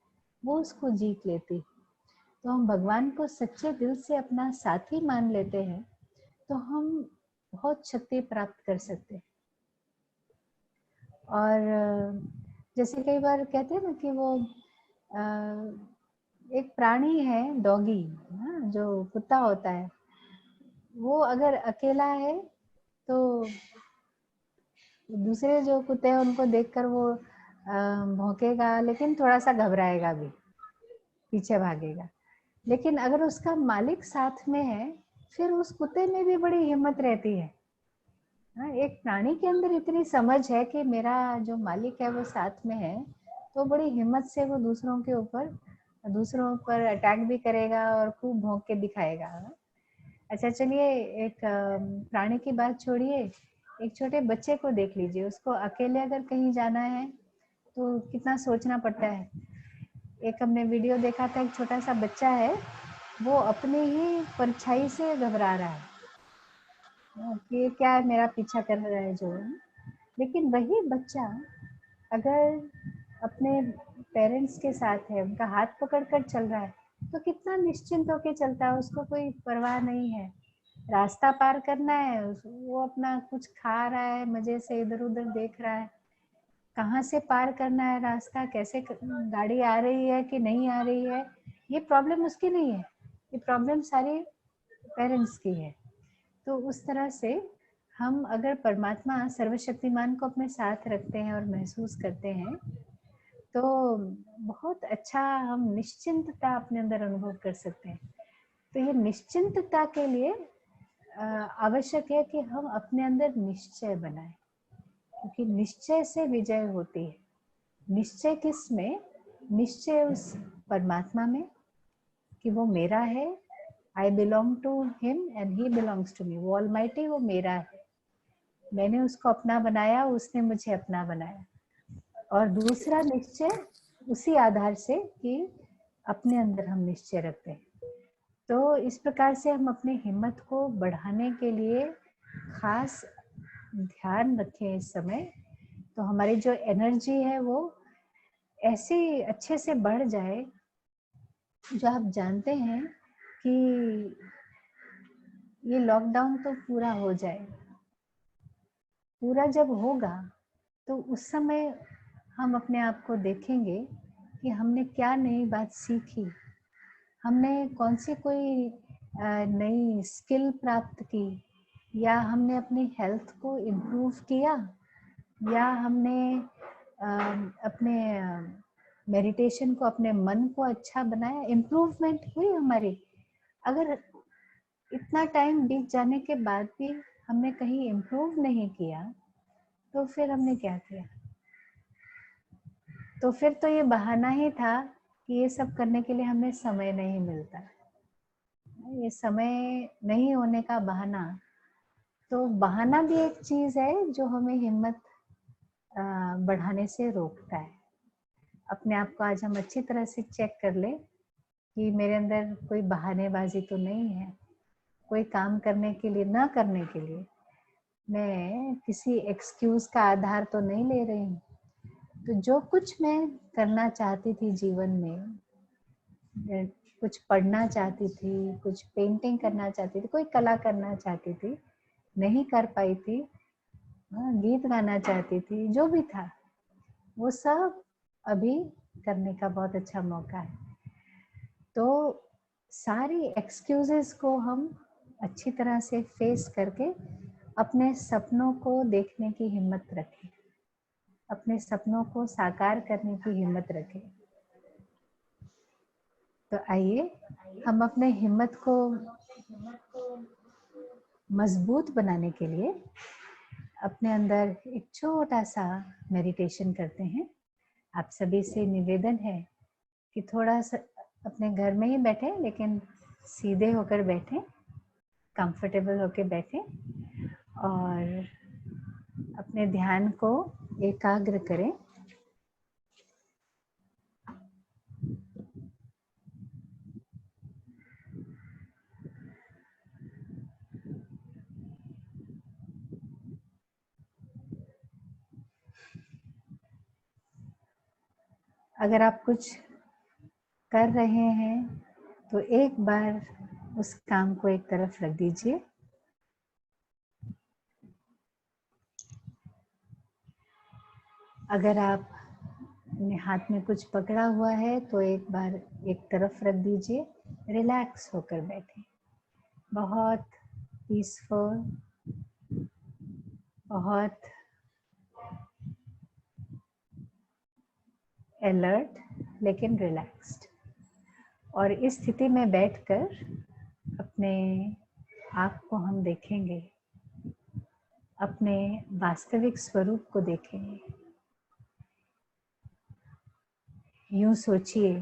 वो उसको जीत लेती। तो हम भगवान को सच्चे दिल से अपना साथी मान लेते हैं, तो हम बहुत शक्ति प्राप्त कर सकते हैं। और जैसे कई बार कहते हैं ना कि वो एक प्राणी है डॉगी, जो कुत्ता होता है, वो अगर अकेला है तो दूसरे जो कुत्ते हैं उनको देखकर वो भौंकेगा, लेकिन थोड़ा सा घबराएगा भी, पीछे भागेगा। लेकिन अगर उसका मालिक साथ में है, फिर उस कुत्ते में भी बड़ी हिम्मत रहती है। एक प्राणी के अंदर इतनी समझ है कि मेरा जो मालिक है वो साथ में है, तो बड़ी हिम्मत से वो दूसरों पर अटैक भी करेगा और खूब भौंक के दिखाएगा। अच्छा चलिए, एक प्राणी की बात छोड़िए, एक छोटे बच्चे को देख लीजिए, उसको अकेले अगर कहीं जाना है तो कितना सोचना पड़ता है। एक हमने वीडियो देखा था, एक छोटा सा बच्चा है, वो अपने ही परछाई से घबरा रहा है कि क्या मेरा पीछा कर रहा है जो। लेकिन वही बच्चा अगर अपने पेरेंट्स के साथ है, उनका हाथ पकड़कर चल रहा है, तो कितना निश्चिंत होके चलता है, उसको कोई परवाह नहीं है। रास्ता पार करना है, वो अपना कुछ खा रहा है, मजे से इधर उधर देख रहा है। कहाँ से पार करना है रास्ता, कैसे गाड़ी आ रही है कि नहीं आ रही है, ये प्रॉब्लम उसकी नहीं है, ये प्रॉब्लम सारी पेरेंट्स की है। तो उस तरह से हम अगर परमात्मा सर्वशक्तिमान को अपने साथ रखते हैं और महसूस करते हैं, तो बहुत अच्छा हम निश्चिंतता अपने अंदर अनुभव कर सकते हैं। तो ये निश्चिंतता के लिए आवश्यक है कि हम अपने अंदर निश्चय बनाएं, क्योंकि निश्चय से विजय होती है। निश्चय किस में? निश्चय उस परमात्मा में कि वो मेरा है, I belong to him and he belongs to me. वो ऑलमाइटी, वो मेरा है, मैंने उसको अपना बनाया, उसने मुझे अपना बनाया। और दूसरा निश्चय उसी आधार से कि अपने अंदर हम निश्चय रखते हैं। तो इस प्रकार से हम अपनी हिम्मत को बढ़ाने के लिए खास ध्यान रखें इस समय, तो हमारी जो एनर्जी है वो ऐसे अच्छे से बढ़ जाए। जो आप जानते हैं कि ये लॉकडाउन तो पूरा हो जाएगा, पूरा जब होगा तो उस समय हम अपने आप को देखेंगे कि हमने क्या नई बात सीखी, हमने कौन सी कोई नई स्किल प्राप्त की, या हमने अपनी हेल्थ को इम्प्रूव किया, या हमने अपने मेडिटेशन को, अपने मन को अच्छा बनाया, इम्प्रूवमेंट हुई हमारी। अगर इतना टाइम बीत जाने के बाद भी हमने कहीं इम्प्रूव नहीं किया, तो फिर हमने क्या किया? तो फिर तो ये बहाना ही था कि ये सब करने के लिए हमें समय नहीं मिलता। ये समय नहीं होने का बहाना, तो बहाना भी एक चीज है जो हमें हिम्मत बढ़ाने से रोकता है। अपने आप को आज हम अच्छी तरह से चेक कर ले कि मेरे अंदर कोई बहानेबाजी तो नहीं है, कोई काम करने के लिए, ना करने के लिए मैं किसी एक्सक्यूज का आधार तो नहीं ले रही हूँ। तो जो कुछ मैं करना चाहती थी जीवन में, कुछ पढ़ना चाहती थी, कुछ पेंटिंग करना चाहती थी, कोई कला करना चाहती थी, नहीं कर पाई थी, गीत गाना चाहती थी, जो भी था वो सब अभी करने का बहुत अच्छा मौका है। तो सारी एक्सक्यूजेस को हम अच्छी तरह से फेस करके अपने सपनों को देखने की हिम्मत रखें, अपने सपनों को साकार करने की हिम्मत रखें। तो आइए हम अपने हिम्मत को मजबूत बनाने के लिए अपने अंदर एक छोटा सा मेडिटेशन करते हैं। आप सभी से निवेदन है कि थोड़ा सा अपने घर में ही बैठे, लेकिन सीधे होकर बैठे, कंफर्टेबल होकर बैठे और अपने ध्यान को एकाग्र करें। अगर आप कुछ कर रहे हैं तो एक बार उस काम को एक तरफ रख दीजिए। अगर आप अपने हाथ में कुछ पकड़ा हुआ है तो एक बार एक तरफ रख दीजिए, रिलैक्स होकर बैठे, बहुत पीसफुल, बहुत अलर्ट लेकिन रिलैक्स्ड। और इस स्थिति में बैठकर अपने आप को हम देखेंगे, अपने वास्तविक स्वरूप को देखेंगे। यूं सोचिए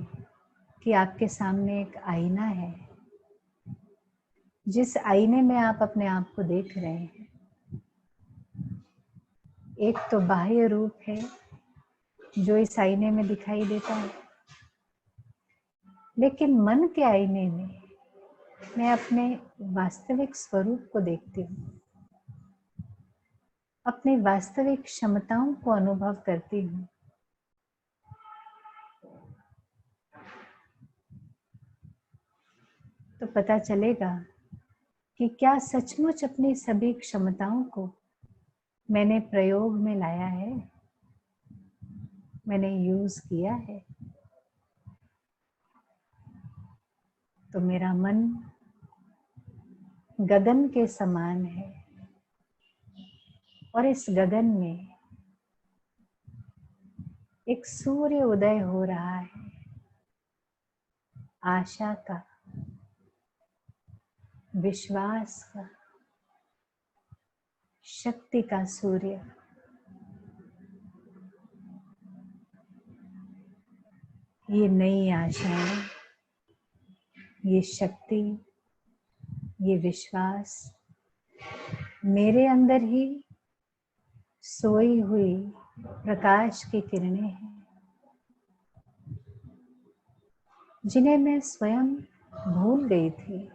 कि आपके सामने एक आईना है, जिस आईने में आप अपने आप को देख रहे हैं, एक तो बाह्य रूप है जो इस आईने में दिखाई देता है, लेकिन मन के आईने में मैं अपने वास्तविक स्वरूप को देखती हूँ, अपनी वास्तविक क्षमताओं को अनुभव करती हूँ। तो पता चलेगा कि क्या सचमुच अपनी सभी क्षमताओं को मैंने प्रयोग में लाया है, मैंने यूज किया है। तो मेरा मन गगन के समान है और इस गगन में एक सूर्य उदय हो रहा है, आशा का, विश्वास का, शक्ति का सूर्य। ये नई आशाएं, ये शक्ति, ये विश्वास मेरे अंदर ही सोई हुई प्रकाश की किरणें हैं, जिन्हें मैं स्वयं भूल गई थी।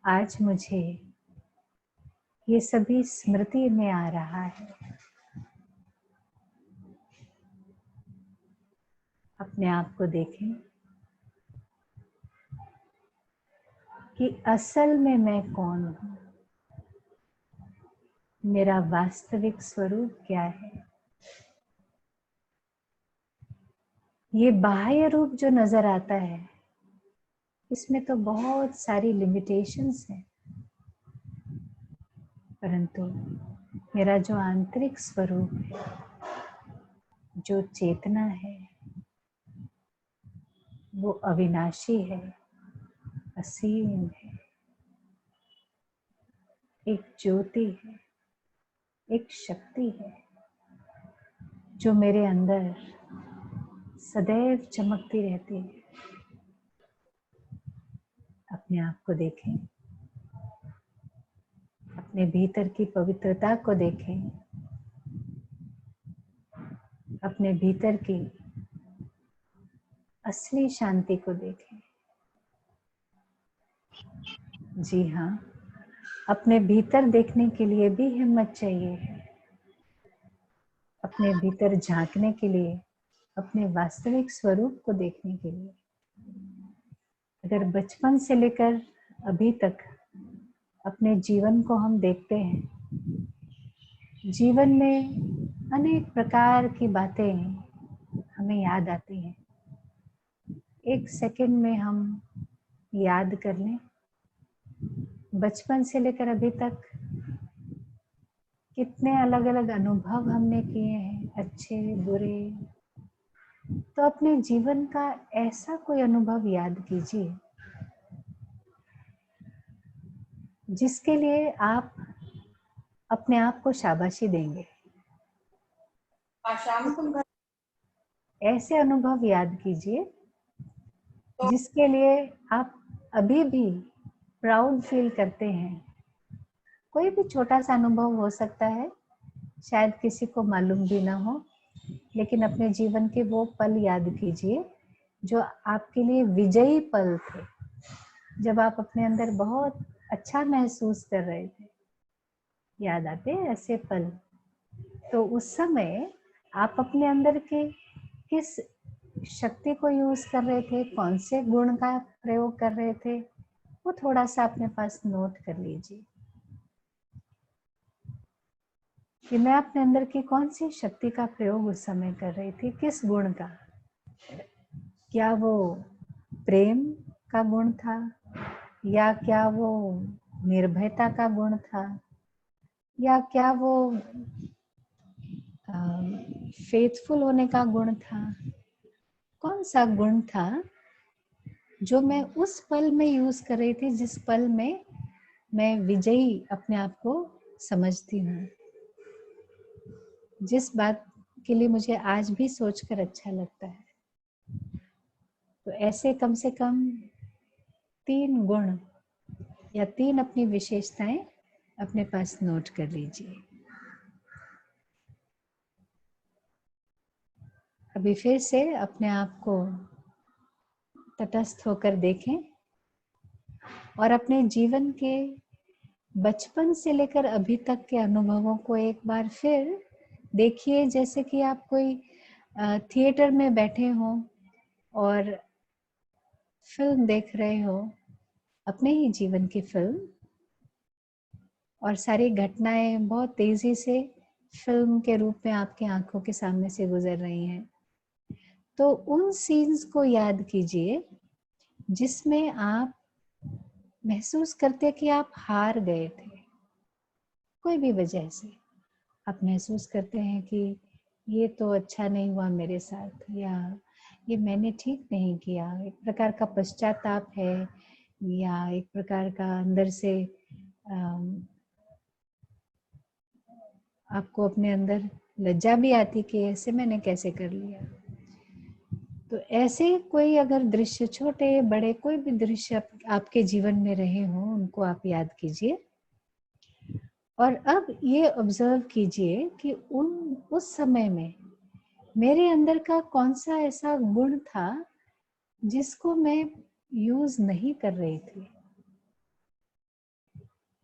आज मुझे ये सभी स्मृति में आ रहा है। अपने आप को देखें कि असल में मैं कौन हूँ, मेरा वास्तविक स्वरूप क्या है। ये बाह्य रूप जो नजर आता है, इसमें तो बहुत सारी लिमिटेशंस हैं, परंतु मेरा जो आंतरिक स्वरूप है, जो चेतना है, वो अविनाशी है, असीम है, एक ज्योति है, एक शक्ति है जो मेरे अंदर सदैव चमकती रहती है। अपने आप को देखें, अपने भीतर की पवित्रता को देखें, अपने भीतर की असली शांति को देखें। जी हाँ, अपने भीतर देखने के लिए भी हिम्मत चाहिए है। अपने भीतर झांकने के लिए, अपने वास्तविक स्वरूप को देखने के लिए। अगर बचपन से लेकर अभी तक अपने जीवन को हम देखते हैं, जीवन में अनेक प्रकार की बातें हमें याद आती हैं। एक सेकंड में हम याद कर लें, बचपन से लेकर अभी तक कितने अलग अलग अनुभव हमने किए हैं, अच्छे बुरे। तो अपने जीवन का ऐसा कोई अनुभव याद कीजिए जिसके लिए आप अपने आप को शाबाशी देंगे। ऐसे अनुभव याद कीजिए जिसके लिए आप अभी भी प्राउड फील करते हैं। कोई भी छोटा सा अनुभव हो सकता है, शायद किसी को मालूम भी ना हो, लेकिन अपने जीवन के वो पल याद कीजिए जो आपके लिए विजयी पल थे, जब आप अपने अंदर बहुत अच्छा महसूस कर रहे थे। याद आते हैं ऐसे पल? तो उस समय आप अपने अंदर के किस शक्ति को यूज कर रहे थे, कौन से गुण का प्रयोग कर रहे थे, वो थोड़ा सा अपने पास नोट कर लीजिए कि मैं अपने अंदर की कौन सी शक्ति का प्रयोग उस समय कर रही थी, किस गुण का। क्या वो प्रेम का गुण था, या क्या वो निर्भयता का गुण था, या क्या वो फेथफुल होने का गुण था। कौन सा गुण था जो मैं उस पल में यूज कर रही थी, जिस पल में मैं विजयी अपने आप को समझती हूँ, जिस बात के लिए मुझे आज भी सोचकर अच्छा लगता है। तो ऐसे कम से कम 3 गुण या 3 अपनी विशेषताएं अपने पास नोट कर लीजिए। अभी फिर से अपने आप को तटस्थ होकर देखें और अपने जीवन के बचपन से लेकर अभी तक के अनुभवों को एक बार फिर देखिए, जैसे कि आप कोई थिएटर में बैठे हो और फिल्म देख रहे हो, अपने ही जीवन की फिल्म, और सारी घटनाएं बहुत तेजी से फिल्म के रूप में आपकी आंखों के सामने से गुजर रही हैं। तो उन सीन्स को याद कीजिए जिसमें आप महसूस करते कि आप हार गए थे, कोई भी वजह से आप महसूस करते हैं कि ये तो अच्छा नहीं हुआ मेरे साथ, या ये मैंने ठीक नहीं किया। एक प्रकार का पश्चाताप है या एक प्रकार का अंदर से आपको अपने अंदर लज्जा भी आती कि ऐसे मैंने कैसे कर लिया। तो ऐसे कोई अगर दृश्य, छोटे बड़े कोई भी दृश्य आपके जीवन में रहे हो, उनको आप याद कीजिए और अब ये ऑब्जर्व कीजिए कि उस समय में मेरे अंदर का कौन सा ऐसा गुण था जिसको मैं यूज नहीं कर रही थी,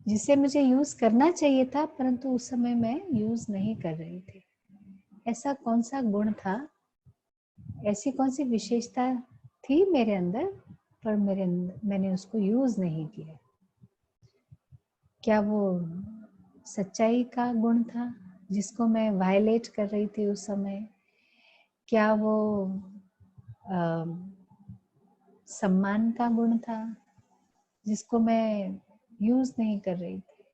जिसे मुझे यूज करना चाहिए था परंतु उस समय मैं यूज नहीं कर रही थी। ऐसा कौन सा गुण था, ऐसी कौन सी विशेषता थी मेरे अंदर पर मैंने उसको यूज नहीं किया। क्या वो सच्चाई का गुण था जिसको मैं वायलेट कर रही थी उस समय? क्या वो सम्मान का गुण था जिसको मैं यूज नहीं कर रही थी?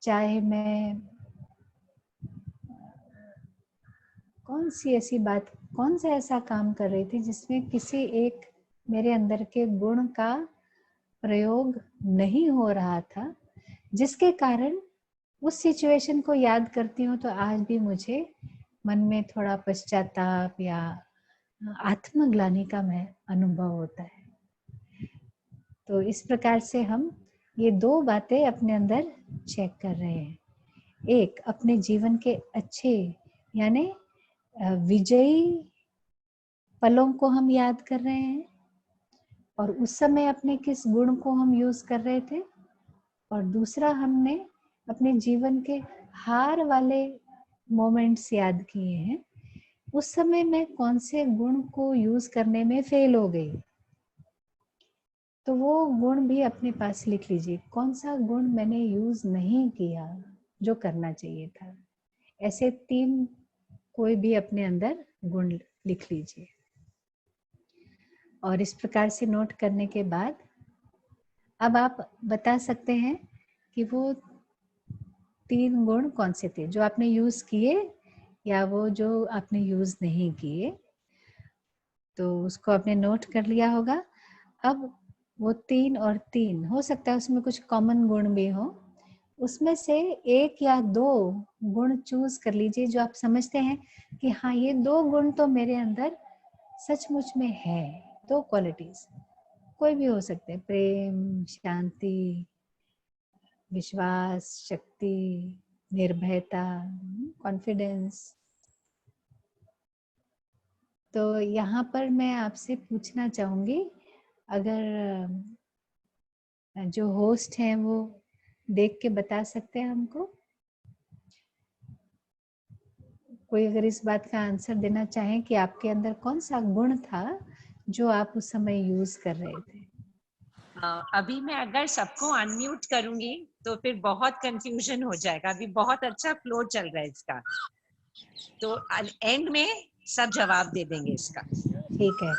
चाहे मैं कौन सी ऐसी बात, कौन सा ऐसा काम कर रही थी जिसमें किसी एक मेरे अंदर के गुण का प्रयोग नहीं हो रहा था, जिसके कारण उस सिचुएशन को याद करती हूँ तो आज भी मुझे मन में थोड़ा पश्चाताप या आत्मग्लानि का अनुभव होता है। तो इस प्रकार से हम ये 2 बातें अपने अंदर चेक कर रहे हैं। एक, अपने जीवन के अच्छे यानी विजयी पलों को हम याद कर रहे हैं और उस समय अपने किस गुण को हम यूज कर रहे थे, और दूसरा हमने अपने जीवन के हार वाले मोमेंट्स याद किए हैं, उस समय मैं कौन से गुण को यूज करने में फेल हो गई। तो वो गुण भी अपने पास लिख लीजिए, कौन सा गुण मैंने यूज नहीं किया जो करना चाहिए था। ऐसे 3 कोई भी अपने अंदर गुण लिख लीजिए और इस प्रकार से नोट करने के बाद अब आप बता सकते हैं कि वो 3 गुण कौन से थे जो आपने यूज किए या वो जो आपने यूज नहीं किए। तो उसको आपने नोट कर लिया होगा। अब वो 3 और 3 हो सकता है उसमें कुछ कॉमन गुण भी हो, उसमें से 1 या 2 गुण चूज कर लीजिए जो आप समझते हैं कि हाँ ये 2 गुण तो मेरे अंदर सचमुच में है। 2 क्वालिटीज कोई भी हो सकते हैं, प्रेम, शांति, विश्वास, शक्ति, निर्भयता, कॉन्फिडेंस। तो यहाँ पर मैं आपसे पूछना चाहूंगी, अगर जो होस्ट हैं वो देख के बता सकते हैं हमको, कोई अगर इस बात का आंसर देना चाहें कि आपके अंदर कौन सा गुण था जो आप उस समय यूज कर रहे थे। अभी मैं अगर सबको अनम्यूट करूंगी तो फिर बहुत कंफ्यूजन हो जाएगा। अभी बहुत अच्छा फ्लो चल रहा है इसका, तो एंड में सब जवाब दे देंगे इसका। ठीक है,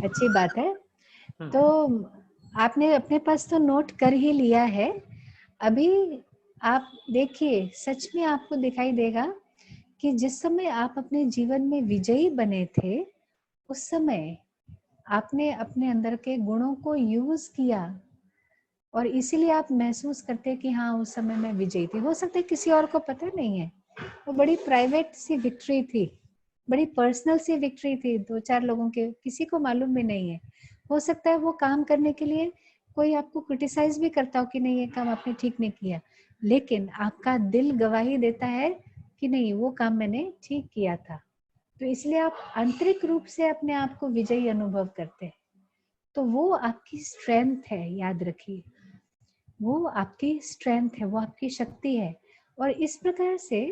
अच्छी बात है। तो आपने अपने पास तो नोट कर ही लिया है। अभी आप देखिए, सच में आपको दिखाई देगा कि जिस समय आप अपने जीवन में विजयी बने थे उस समय आपने अपने अंदर के गुणों को यूज किया और इसीलिए आप महसूस करते कि हाँ उस समय मैं विजयी थी। हो सकता है किसी और को पता नहीं है, वो बड़ी प्राइवेट सी विक्ट्री थी, बड़ी पर्सनल सी विक्ट्री थी, 2-4 लोगों के, किसी को मालूम भी नहीं है। हो सकता है वो काम करने के लिए कोई आपको क्रिटिसाइज भी करता हो कि नहीं ये काम आपने ठीक नहीं किया, लेकिन आपका दिल गवाही देता है कि नहीं वो काम मैंने ठीक किया था। तो इसलिए आप आंतरिक रूप से अपने आप को विजयी अनुभव करते हैं। तो वो आपकी स्ट्रेंथ है, याद रखिए, वो आपकी स्ट्रेंथ है, वो आपकी शक्ति है। और इस प्रकार से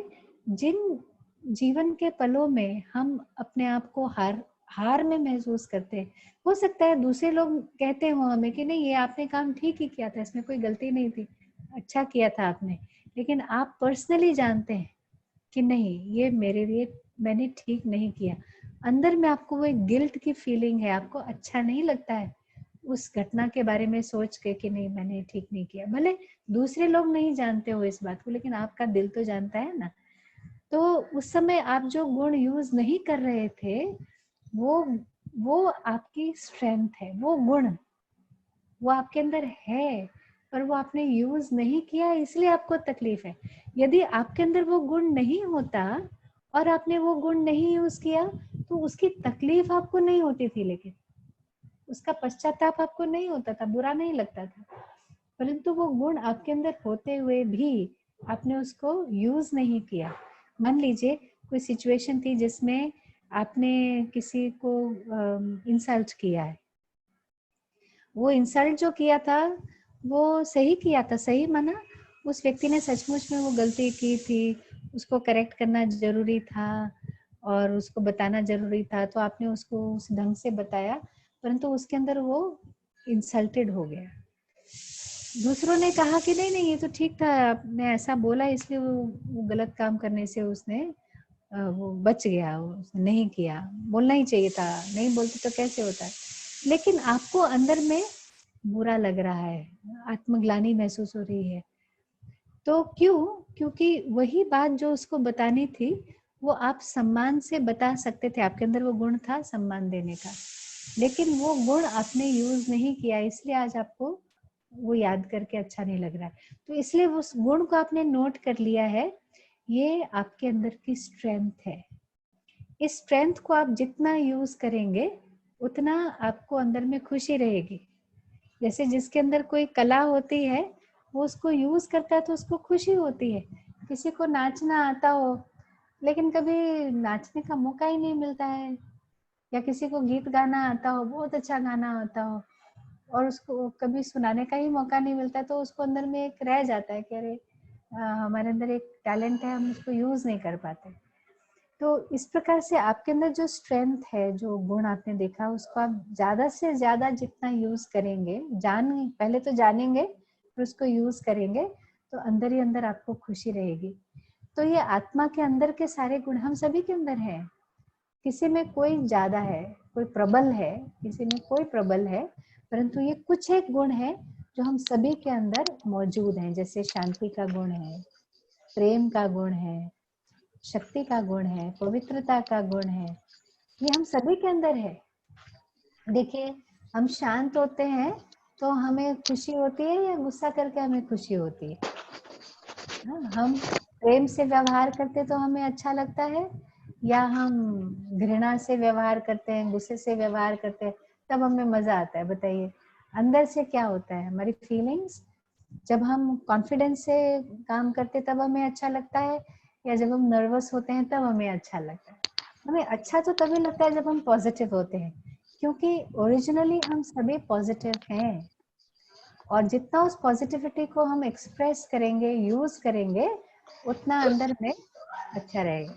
जिन जीवन के पलों में हम अपने आप को हार में महसूस करते हैं, हो सकता है दूसरे लोग कहते हो हमें कि नहीं ये आपने काम ठीक ही किया था, इसमें कोई गलती नहीं थी, अच्छा किया था आपने, लेकिन आप पर्सनली जानते हैं कि नहीं ये मेरे लिए मैंने ठीक नहीं किया। अंदर में आपको वो एक गिल्ट की फीलिंग है, आपको अच्छा नहीं लगता है उस घटना के बारे में सोच के कि नहीं मैंने ठीक नहीं किया। भले दूसरे लोग नहीं जानते हो इस बात को, लेकिन आपका दिल तो जानता है ना। तो उस समय आप जो गुण यूज नहीं कर रहे थे, वो आपकी स्ट्रेंथ है, वो गुण वो आपके अंदर है, पर वो आपने यूज नहीं किया, इसलिए आपको तकलीफ है। यदि आपके अंदर वो गुण नहीं होता और आपने वो गुण नहीं यूज किया तो उसकी तकलीफ आपको नहीं होती थी, लेकिन उसका पश्चाताप आपको नहीं होता था, बुरा नहीं लगता था। परंतु वो गुण आपके अंदर होते हुए भी आपने उसको यूज नहीं किया। मान लीजिए कोई सिचुएशन थी जिसमें आपने किसी को इंसल्ट किया है, वो इंसल्ट जो किया था वो सही किया था, सही माना उस व्यक्ति ने सचमुच में वो गलती की थी, उसको करेक्ट करना जरूरी था और उसको बताना जरूरी था, तो आपने उसको उस ढंग से बताया, परंतु उसके अंदर वो इंसल्टेड हो गया। दूसरों ने कहा कि नहीं नहीं ये तो ठीक था, आपने ऐसा बोला इसलिए वो गलत काम करने से उसने वो बच गया, उसने नहीं किया, बोलना ही चाहिए था, नहीं बोलते तो कैसे होता है। लेकिन आपको अंदर में बुरा लग रहा है, आत्मग्लानि महसूस हो रही है। तो क्यों? क्योंकि वही बात जो उसको बतानी थी वो आप सम्मान से बता सकते थे, आपके अंदर वो गुण था सम्मान देने का, लेकिन वो गुण आपने यूज नहीं किया, इसलिए आज आपको वो याद करके अच्छा नहीं लग रहा है। तो इसलिए उस गुण को आपने नोट कर लिया है, ये आपके अंदर की स्ट्रेंथ है। इस स्ट्रेंथ को आप जितना यूज करेंगे उतना आपको अंदर में खुशी रहेगी। जैसे जिसके अंदर कोई कला होती है वो उसको यूज करता है तो उसको खुशी होती है। किसी को नाचना आता हो लेकिन कभी नाचने का मौका ही नहीं मिलता है, या किसी को गीत गाना आता हो, बहुत अच्छा गाना आता हो और उसको कभी सुनाने का ही मौका नहीं मिलता, तो उसको अंदर में एक रह जाता है कि अरे हमारे अंदर एक टैलेंट है, हम उसको यूज नहीं कर पाते। तो इस प्रकार से आपके अंदर जो स्ट्रेंथ है, जो गुण आपने देखा, उसको आप ज्यादा से ज्यादा जितना यूज करेंगे, पहले तो जानेंगे फिर उसको यूज करेंगे, तो अंदर ही अंदर आपको खुशी रहेगी। तो ये आत्मा के अंदर के सारे गुण हम सभी के अंदर है, किसी में कोई ज्यादा है, कोई प्रबल है, किसी में कोई प्रबल है, परंतु ये कुछ एक गुण है जो हम सभी के अंदर मौजूद हैं। जैसे शांति का गुण है, प्रेम का गुण है, शक्ति का गुण है, पवित्रता का गुण है, ये हम सभी के अंदर है। देखिए हम शांत होते हैं तो हमें खुशी होती है या गुस्सा करके हमें खुशी होती है? हम प्रेम से व्यवहार करते तो हमें अच्छा लगता है, या हम घृणा से व्यवहार करते हैं, गुस्से से व्यवहार करते हैं, तब हमें मजा आता है? बताइए अंदर से क्या होता है, हमारी फीलिंग्स। जब हम कॉन्फिडेंस से काम करते तब हमें अच्छा लगता है, या जब हम नर्वस होते हैं तब हमें अच्छा लगता है? हमें अच्छा तो तभी लगता है जब हम पॉजिटिव होते हैं, क्योंकि ओरिजिनली हम सभी पॉजिटिव हैं, और जितना उस पॉजिटिविटी को हम एक्सप्रेस करेंगे, यूज करेंगे, उतना अंदर में अच्छा रहेगा।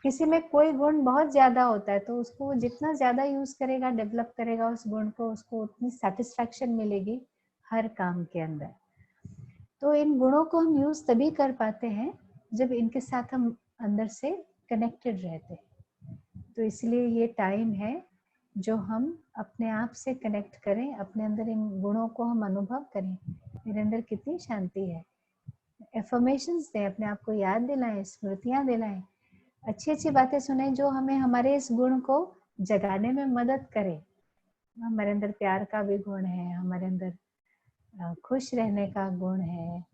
किसी में कोई गुण बहुत ज्यादा होता है तो उसको जितना ज्यादा यूज करेगा, डेवलप करेगा उस गुण को, उसको उतनी सेटिस्फैक्शन मिलेगी हर काम के अंदर। तो इन गुणों को हम यूज तभी कर पाते हैं जब इनके साथ हम अंदर से कनेक्टेड रहते हैं। तो इसलिए ये टाइम है जो हम अपने आप से कनेक्ट करें, अपने अंदर इन गुणों को हम अनुभव करें, मेरे अंदर कितनी शांति है। एफर्मेशंस दें, अपने आप को याद दिलाएं, स्मृतियां दिलाएं, अच्छी अच्छी बातें सुने जो हमें हमारे इस गुण को जगाने में मदद करे। हमारे अंदर प्यार का भी गुण है, हमारे अंदर खुश रहने का गुण है,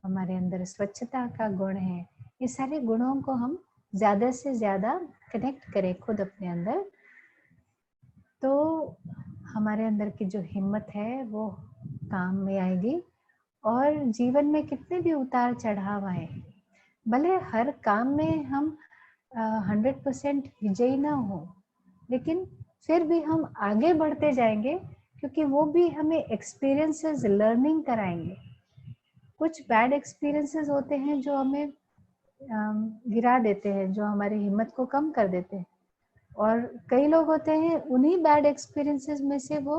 हमारे अंदर स्वच्छता का गुण है। ये सारे गुणों को हम ज्यादा से ज्यादा कनेक्ट करें खुद अपने अंदर, तो हमारे अंदर की जो हिम्मत है वो काम में आएगी। और जीवन में कितने भी उतार चढ़ाव आए, भले हर काम में हम 100% विजयी ना हो, लेकिन फिर भी हम आगे बढ़ते जाएंगे, क्योंकि वो भी हमें एक्सपीरियंसेस, लर्निंग कराएंगे। कुछ बैड एक्सपीरियंसेस होते हैं जो हमें गिरा देते हैं, जो हमारी हिम्मत को कम कर देते हैं, और कई लोग होते हैं उन्हीं बैड एक्सपीरियंसेस में से वो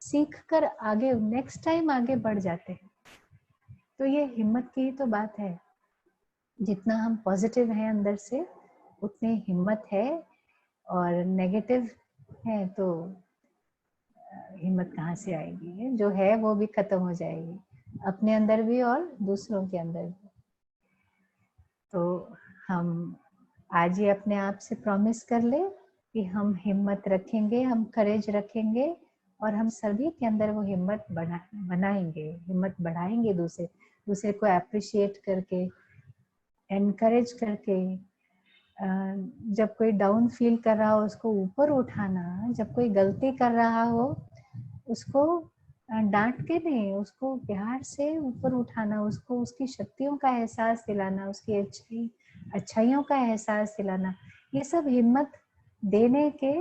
सीख कर आगे नेक्स्ट टाइम आगे बढ़ जाते हैं। तो ये हिम्मत की ही तो बात है। जितना हम पॉजिटिव हैं अंदर से, उतनी हिम्मत है, और नेगेटिव है तो हिम्मत कहाँ से आएगी? जो है वो भी खत्म हो जाएगी, अपने अंदर भी और दूसरों के अंदर भी। तो हम आज ही अपने आप से प्रॉमिस कर ले कि हम हिम्मत रखेंगे, हम करेज रखेंगे, और हम सभी के अंदर वो हिम्मत बनाएंगे, हिम्मत बढ़ाएंगे, दूसरे को अप्रिशिएट करके, एनकरेज करके। जब कोई डाउन फील कर रहा हो उसको ऊपर उठाना, जब कोई गलती कर रहा हो उसको डांट के नहीं, उसको प्यार से ऊपर उठाना, उसको उसकी शक्तियों का एहसास दिलाना, उसकी अच्छाइयों का एहसास दिलाना, ये सब हिम्मत देने के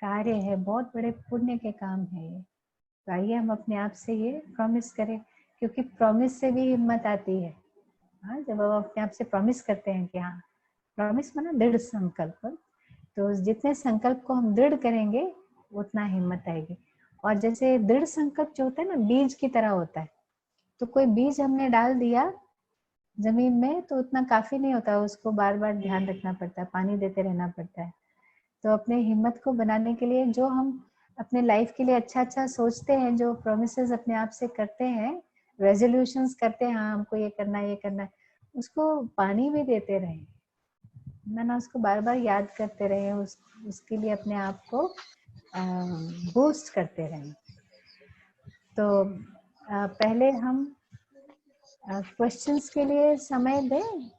कार्य है, बहुत बड़े पुण्य के काम है ये। तो आइए हम अपने आप से ये प्रॉमिस करें, क्योंकि प्रॉमिस से भी हिम्मत आती है। हाँ, जब हम अपने आप से प्रॉमिस करते हैं कि हाँ, प्रॉमिस माना दृढ़ संकल्प, तो जितने संकल्प को हम दृढ़ करेंगे उतना हिम्मत आएगी। और जैसे दृढ़ संकल्प जो होता है ना, बीज की तरह होता है। तो कोई बीज हमने डाल दिया जमीन में तो उतना काफी नहीं होता, उसको बार बार ध्यान रखना पड़ता है, पानी देते रहना पड़ता है। तो अपने हिम्मत को बनाने के लिए जो हम अपने लाइफ के लिए अच्छा सोचते हैं, जो प्रोमिसेस अपने आप से करते हैं, रेजोल्यूशंस करते हैं, हाँ हमको ये करना है, उसको पानी भी देते रहे, ना उसको बार बार याद करते रहे, उसके लिए अपने आप को बूस्ट करते रहे। तो पहले हम क्वेश्चंस के लिए समय दें।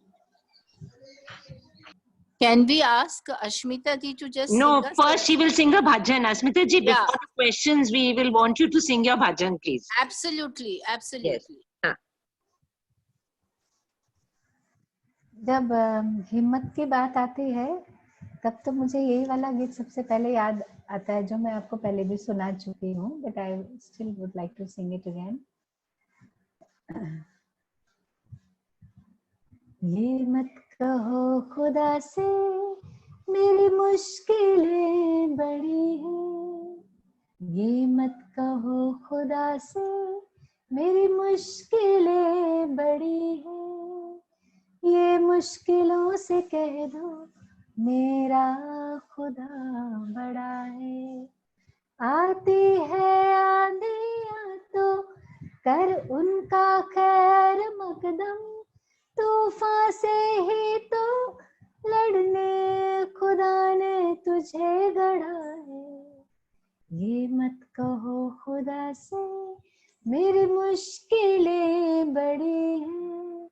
Can we ask Ashmita ji to just No, sing us? first she will sing a bhajan. Asmita ji, Yeah. before the questions, we will want you to sing your bhajan, please. Absolutely, absolutely. Yes. जब हिम्मत की बात आती है तब तो मुझे यही वाला गीत सबसे पहले याद आता है, जो मैं आपको पहले भी सुना चुकी हूँ, but I still would like to sing it again. ये मत कहो खुदा से मेरी मुश्किलें बड़ी हैं, ये मत कहो खुदा से मेरी मुश्किलें बड़ी हैं, ये मुश्किलों से कह दो मेरा खुदा बड़ा है। आती है आंधियां तो कर उनका खैर मकदम, तूफान से ही तो लड़ने खुदा ने तुझे गढ़ा है। ये मत कहो खुदा से मेरी मुश्किलें बड़ी हैं,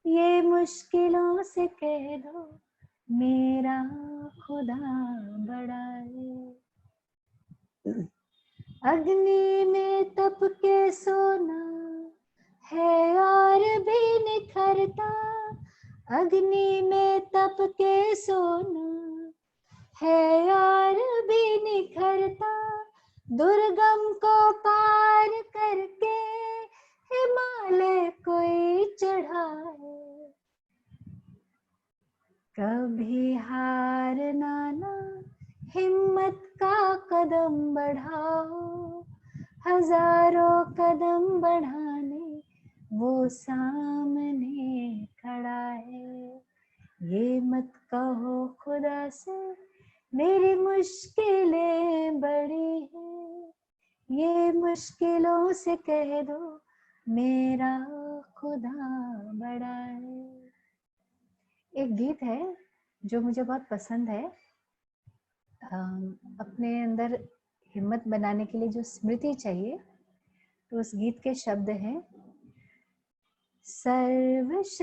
ये मुश्किलों से कह दो मेरा खुदा बड़ा है। अग्नि में तप के सोना है और भी निखरता, अग्नि में तप के सोना है और भी निखरता, दुर्गम को पार करके हिमालय कोई चढ़ा है। कभी हार ना हिम्मत का कदम बढ़ाओ, हजारों कदम बढ़ाने वो सामने खड़ा है। ये मत कहो खुदा से मेरी मुश्किलें बड़ी हैं, ये मुश्किलों से कह दो मेरा खुदा बड़ा है। एक गीत है जो मुझे बहुत पसंद है, अपने अंदर हिम्मत बनाने के लिए जो स्मृति चाहिए, तो उस गीत के शब्द हैं, सर्वशक्तिमान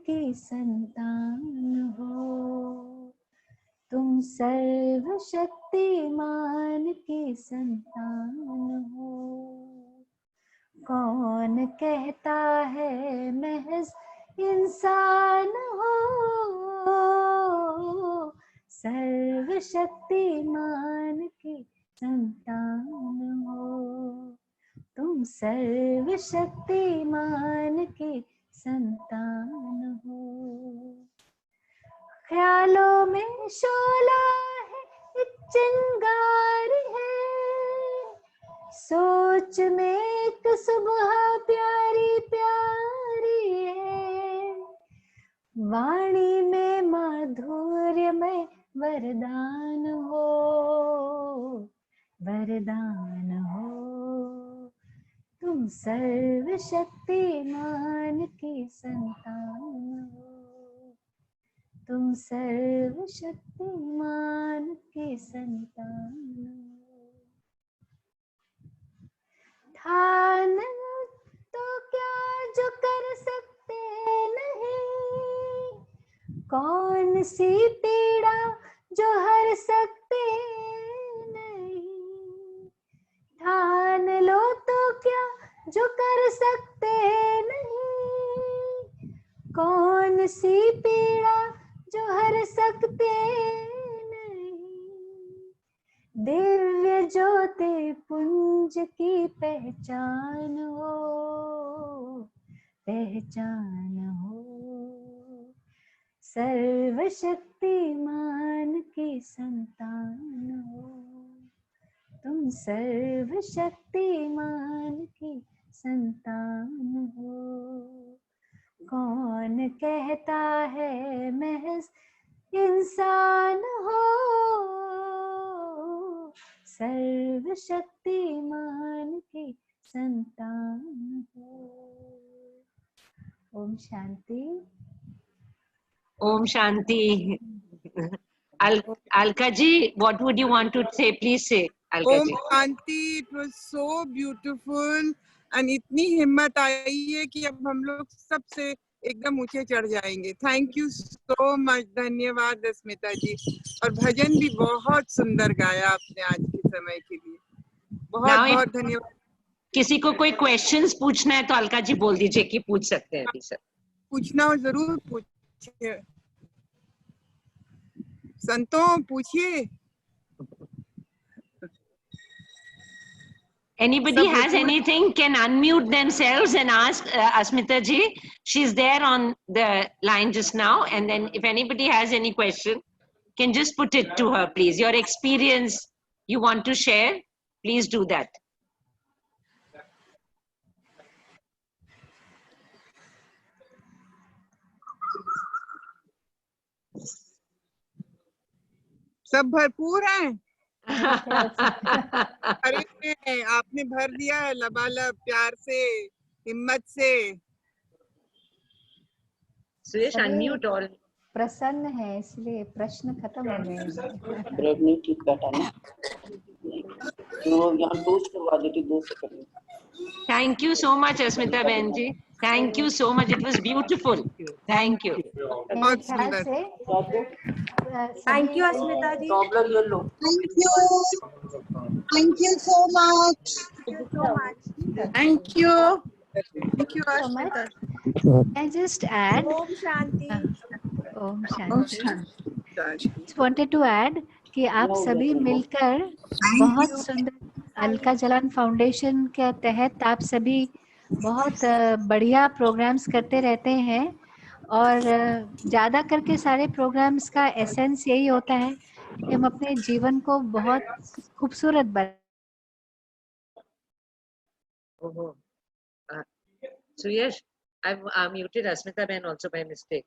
की संतान हो तुम, तुम सर्वशक्तिमान की संतान हो। कौन कहता है महज इंसान हो, सर्वशक्तिमान की संतान हो। तुम सर्वशक्तिमान की संतान हो। ख्यालों में शोला है, एक चिंगार है, सोच में एक सुबह प्यारी प्यारी है। वाणी में माधुर्य में वरदान हो, वरदान हो। तुम सर्वशक्तिमान की संतान हो। तुम सर्वशक्तिमान की संतान हो। ठान तो क्या जो कर सकते नहीं, कौन सी पीड़ा जो हर सकते नहीं। ठान लो तो क्या जो कर सकते नहीं, कौन सी पीड़ा जो हर सकते नहीं। दिव्य ज्योति पुंज की पहचान हो, पहचान हो। सर्वशक्तिमान की संतान हो। तुम सर्वशक्तिमान की संतान हो। कौन कहता है महज इंसान हो, सर्वशक्तिमान की संतान हो। Om Shanti. Om Shanti. Alka ji, what would you want to say? Please say, Alka Om ji. Shanti. It was so beautiful and इतनी हिम्मत आई है कि अब हम लोग सबसे एकदम ऊंचे चढ़ जाएंगे। Thank you so much. धन्यवाद अस्मिता जी। और भजन भी बहुत सुंदर गाया आपने आज के समय के लिए। बहुत Now, बहुत if धन्यवाद। किसी को कोई क्वेश्चंस पूछना है तो अलका जी बोल दीजिए कि पूछ सकते हैं अभी सर। पूछना हो जरूर पूछिए। संतों पूछिए। Anybody has anything can unmute themselves and ask Asmita ji. She's there on the line just now. And then if anybody has any question, can just put it to her, please. Your experience you want to share, please do that. सब भरपूर हैं। अरे आपने भर दिया है लबालब, प्यार से, हिम्मत से। Suresh unmute all. प्रसन्न है इसलिए प्रश्न खत्म हो गए। ब्रेड नहीं ठीक बैठा ना, तो यहाँ टोस्ट करवा देती 2 सेकंड में। Thank you so much, Asmita Benji. Thank you so much. It was beautiful. Thank you. बहुत सुंदर। Thank you, Asmita ji. Problem ये लो। Thank you. Thank you so much. Thank you. Thank you so much. I just add. Om Shanti. Om Shanti. Just wanted to add कि आप सभी मिलकर बहुत सुंदर Alka Jalan foundation के तहत आप सभी बहुत बढ़िया प्रोग्राम्स करते रहते हैं और ज़्यादा करके सारे प्रोग्राम्स का एसेंस यही होता है कि हम अपने जीवन को बहुत खूबसूरत Suyash, I've muted Asmita Ben also by mistake.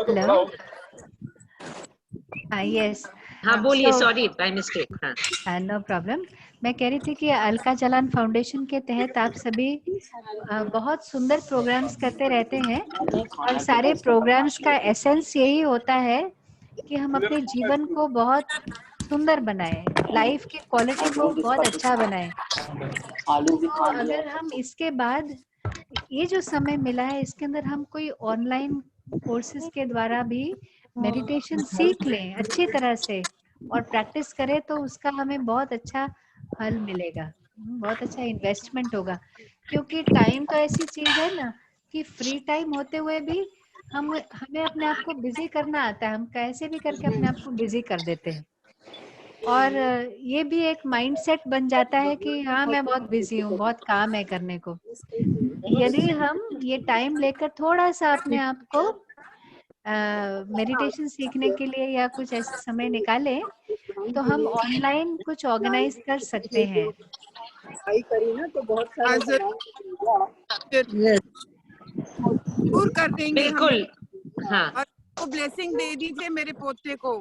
Hello. Yes. हाँ बोलिए, सॉरी बाय मिस्टेक। हाँ नो प्रॉब्लम। मैं कह रही थी कि अलका जलान फाउंडेशन के तहत आप सभी बहुत सुंदर प्रोग्राम्स करते रहते हैं और सारे प्रोग्राम्स का एसेंस यही होता है कि हम अपने जीवन को बहुत सुंदर बनाएं, लाइफ की क्वालिटी को बहुत अच्छा बनाएं। तो अगर हम इसके बाद ये जो समय मिला है इसके अंदर हम कोई ऑनलाइन कोर्सेज के द्वारा भी मेडिटेशन सीख लें अच्छी तरह से और प्रैक्टिस करें तो उसका हमें बहुत अच्छा फल मिलेगा, बहुत अच्छा इन्वेस्टमेंट होगा। क्योंकि टाइम तो ऐसी चीज है ना कि फ्री टाइम होते हुए भी हमें अपने आप को बिजी करना आता है, हम कैसे भी करके अपने आप को बिजी कर देते हैं। और ये भी एक माइंडसेट बन जाता है कि हाँ मैं बहुत बिजी हूँ, बहुत काम है करने को। यदि हम ये टाइम लेकर थोड़ा सा अपने आप को मेडिटेशन सीखने के लिए या कुछ ऐसे समय निकालें तो हम ऑनलाइन कुछ ऑर्गेनाइज कर सकते हैं। जरूर कर देंगे हम। बिल्कुल, हाँ। और को ब्लेसिंग दे दीजिए मेरे पोते को,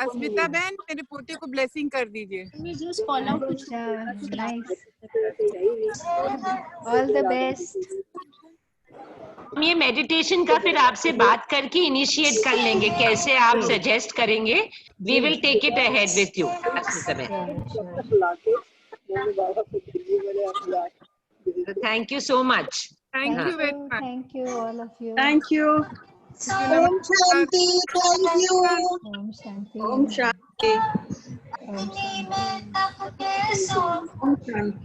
अस्मिता बहन मेरे पोते को ब्लेसिंग कर दीजिए। All the best. हम ये मेडिटेशन का फिर आपसे बात करके इनिशिएट कर लेंगे, कैसे आप सजेस्ट करेंगे। We will take it ahead with you. Thank you so much. Thank you very much. Thank you all of you. Thank you. Om Shanti. Thank you. Om Shanti. Om Shanti. Om Shanti.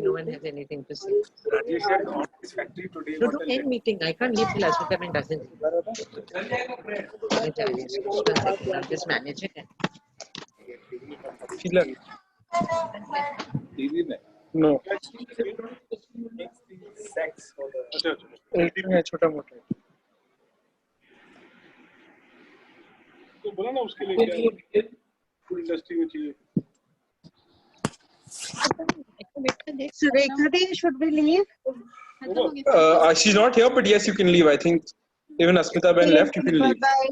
No one has anything to say. No, end meeting. I can't leave till Asmita Ben doesn't. I'll just manage it. No. Editing है छोटा मोटा। तो बोला ना उसके लिए क्या industry में चाहिए। Surekha Devi, should we leave? She's not here, but yes, you can leave. I think even Asmita Ben left. You can leave. Bye.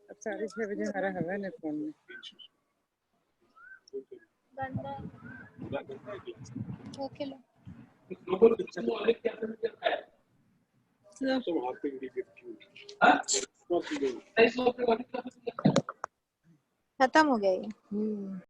अब 6:30 बजे हरा हवा है ना फोन में। ओके लो। खत्म हो गया ये।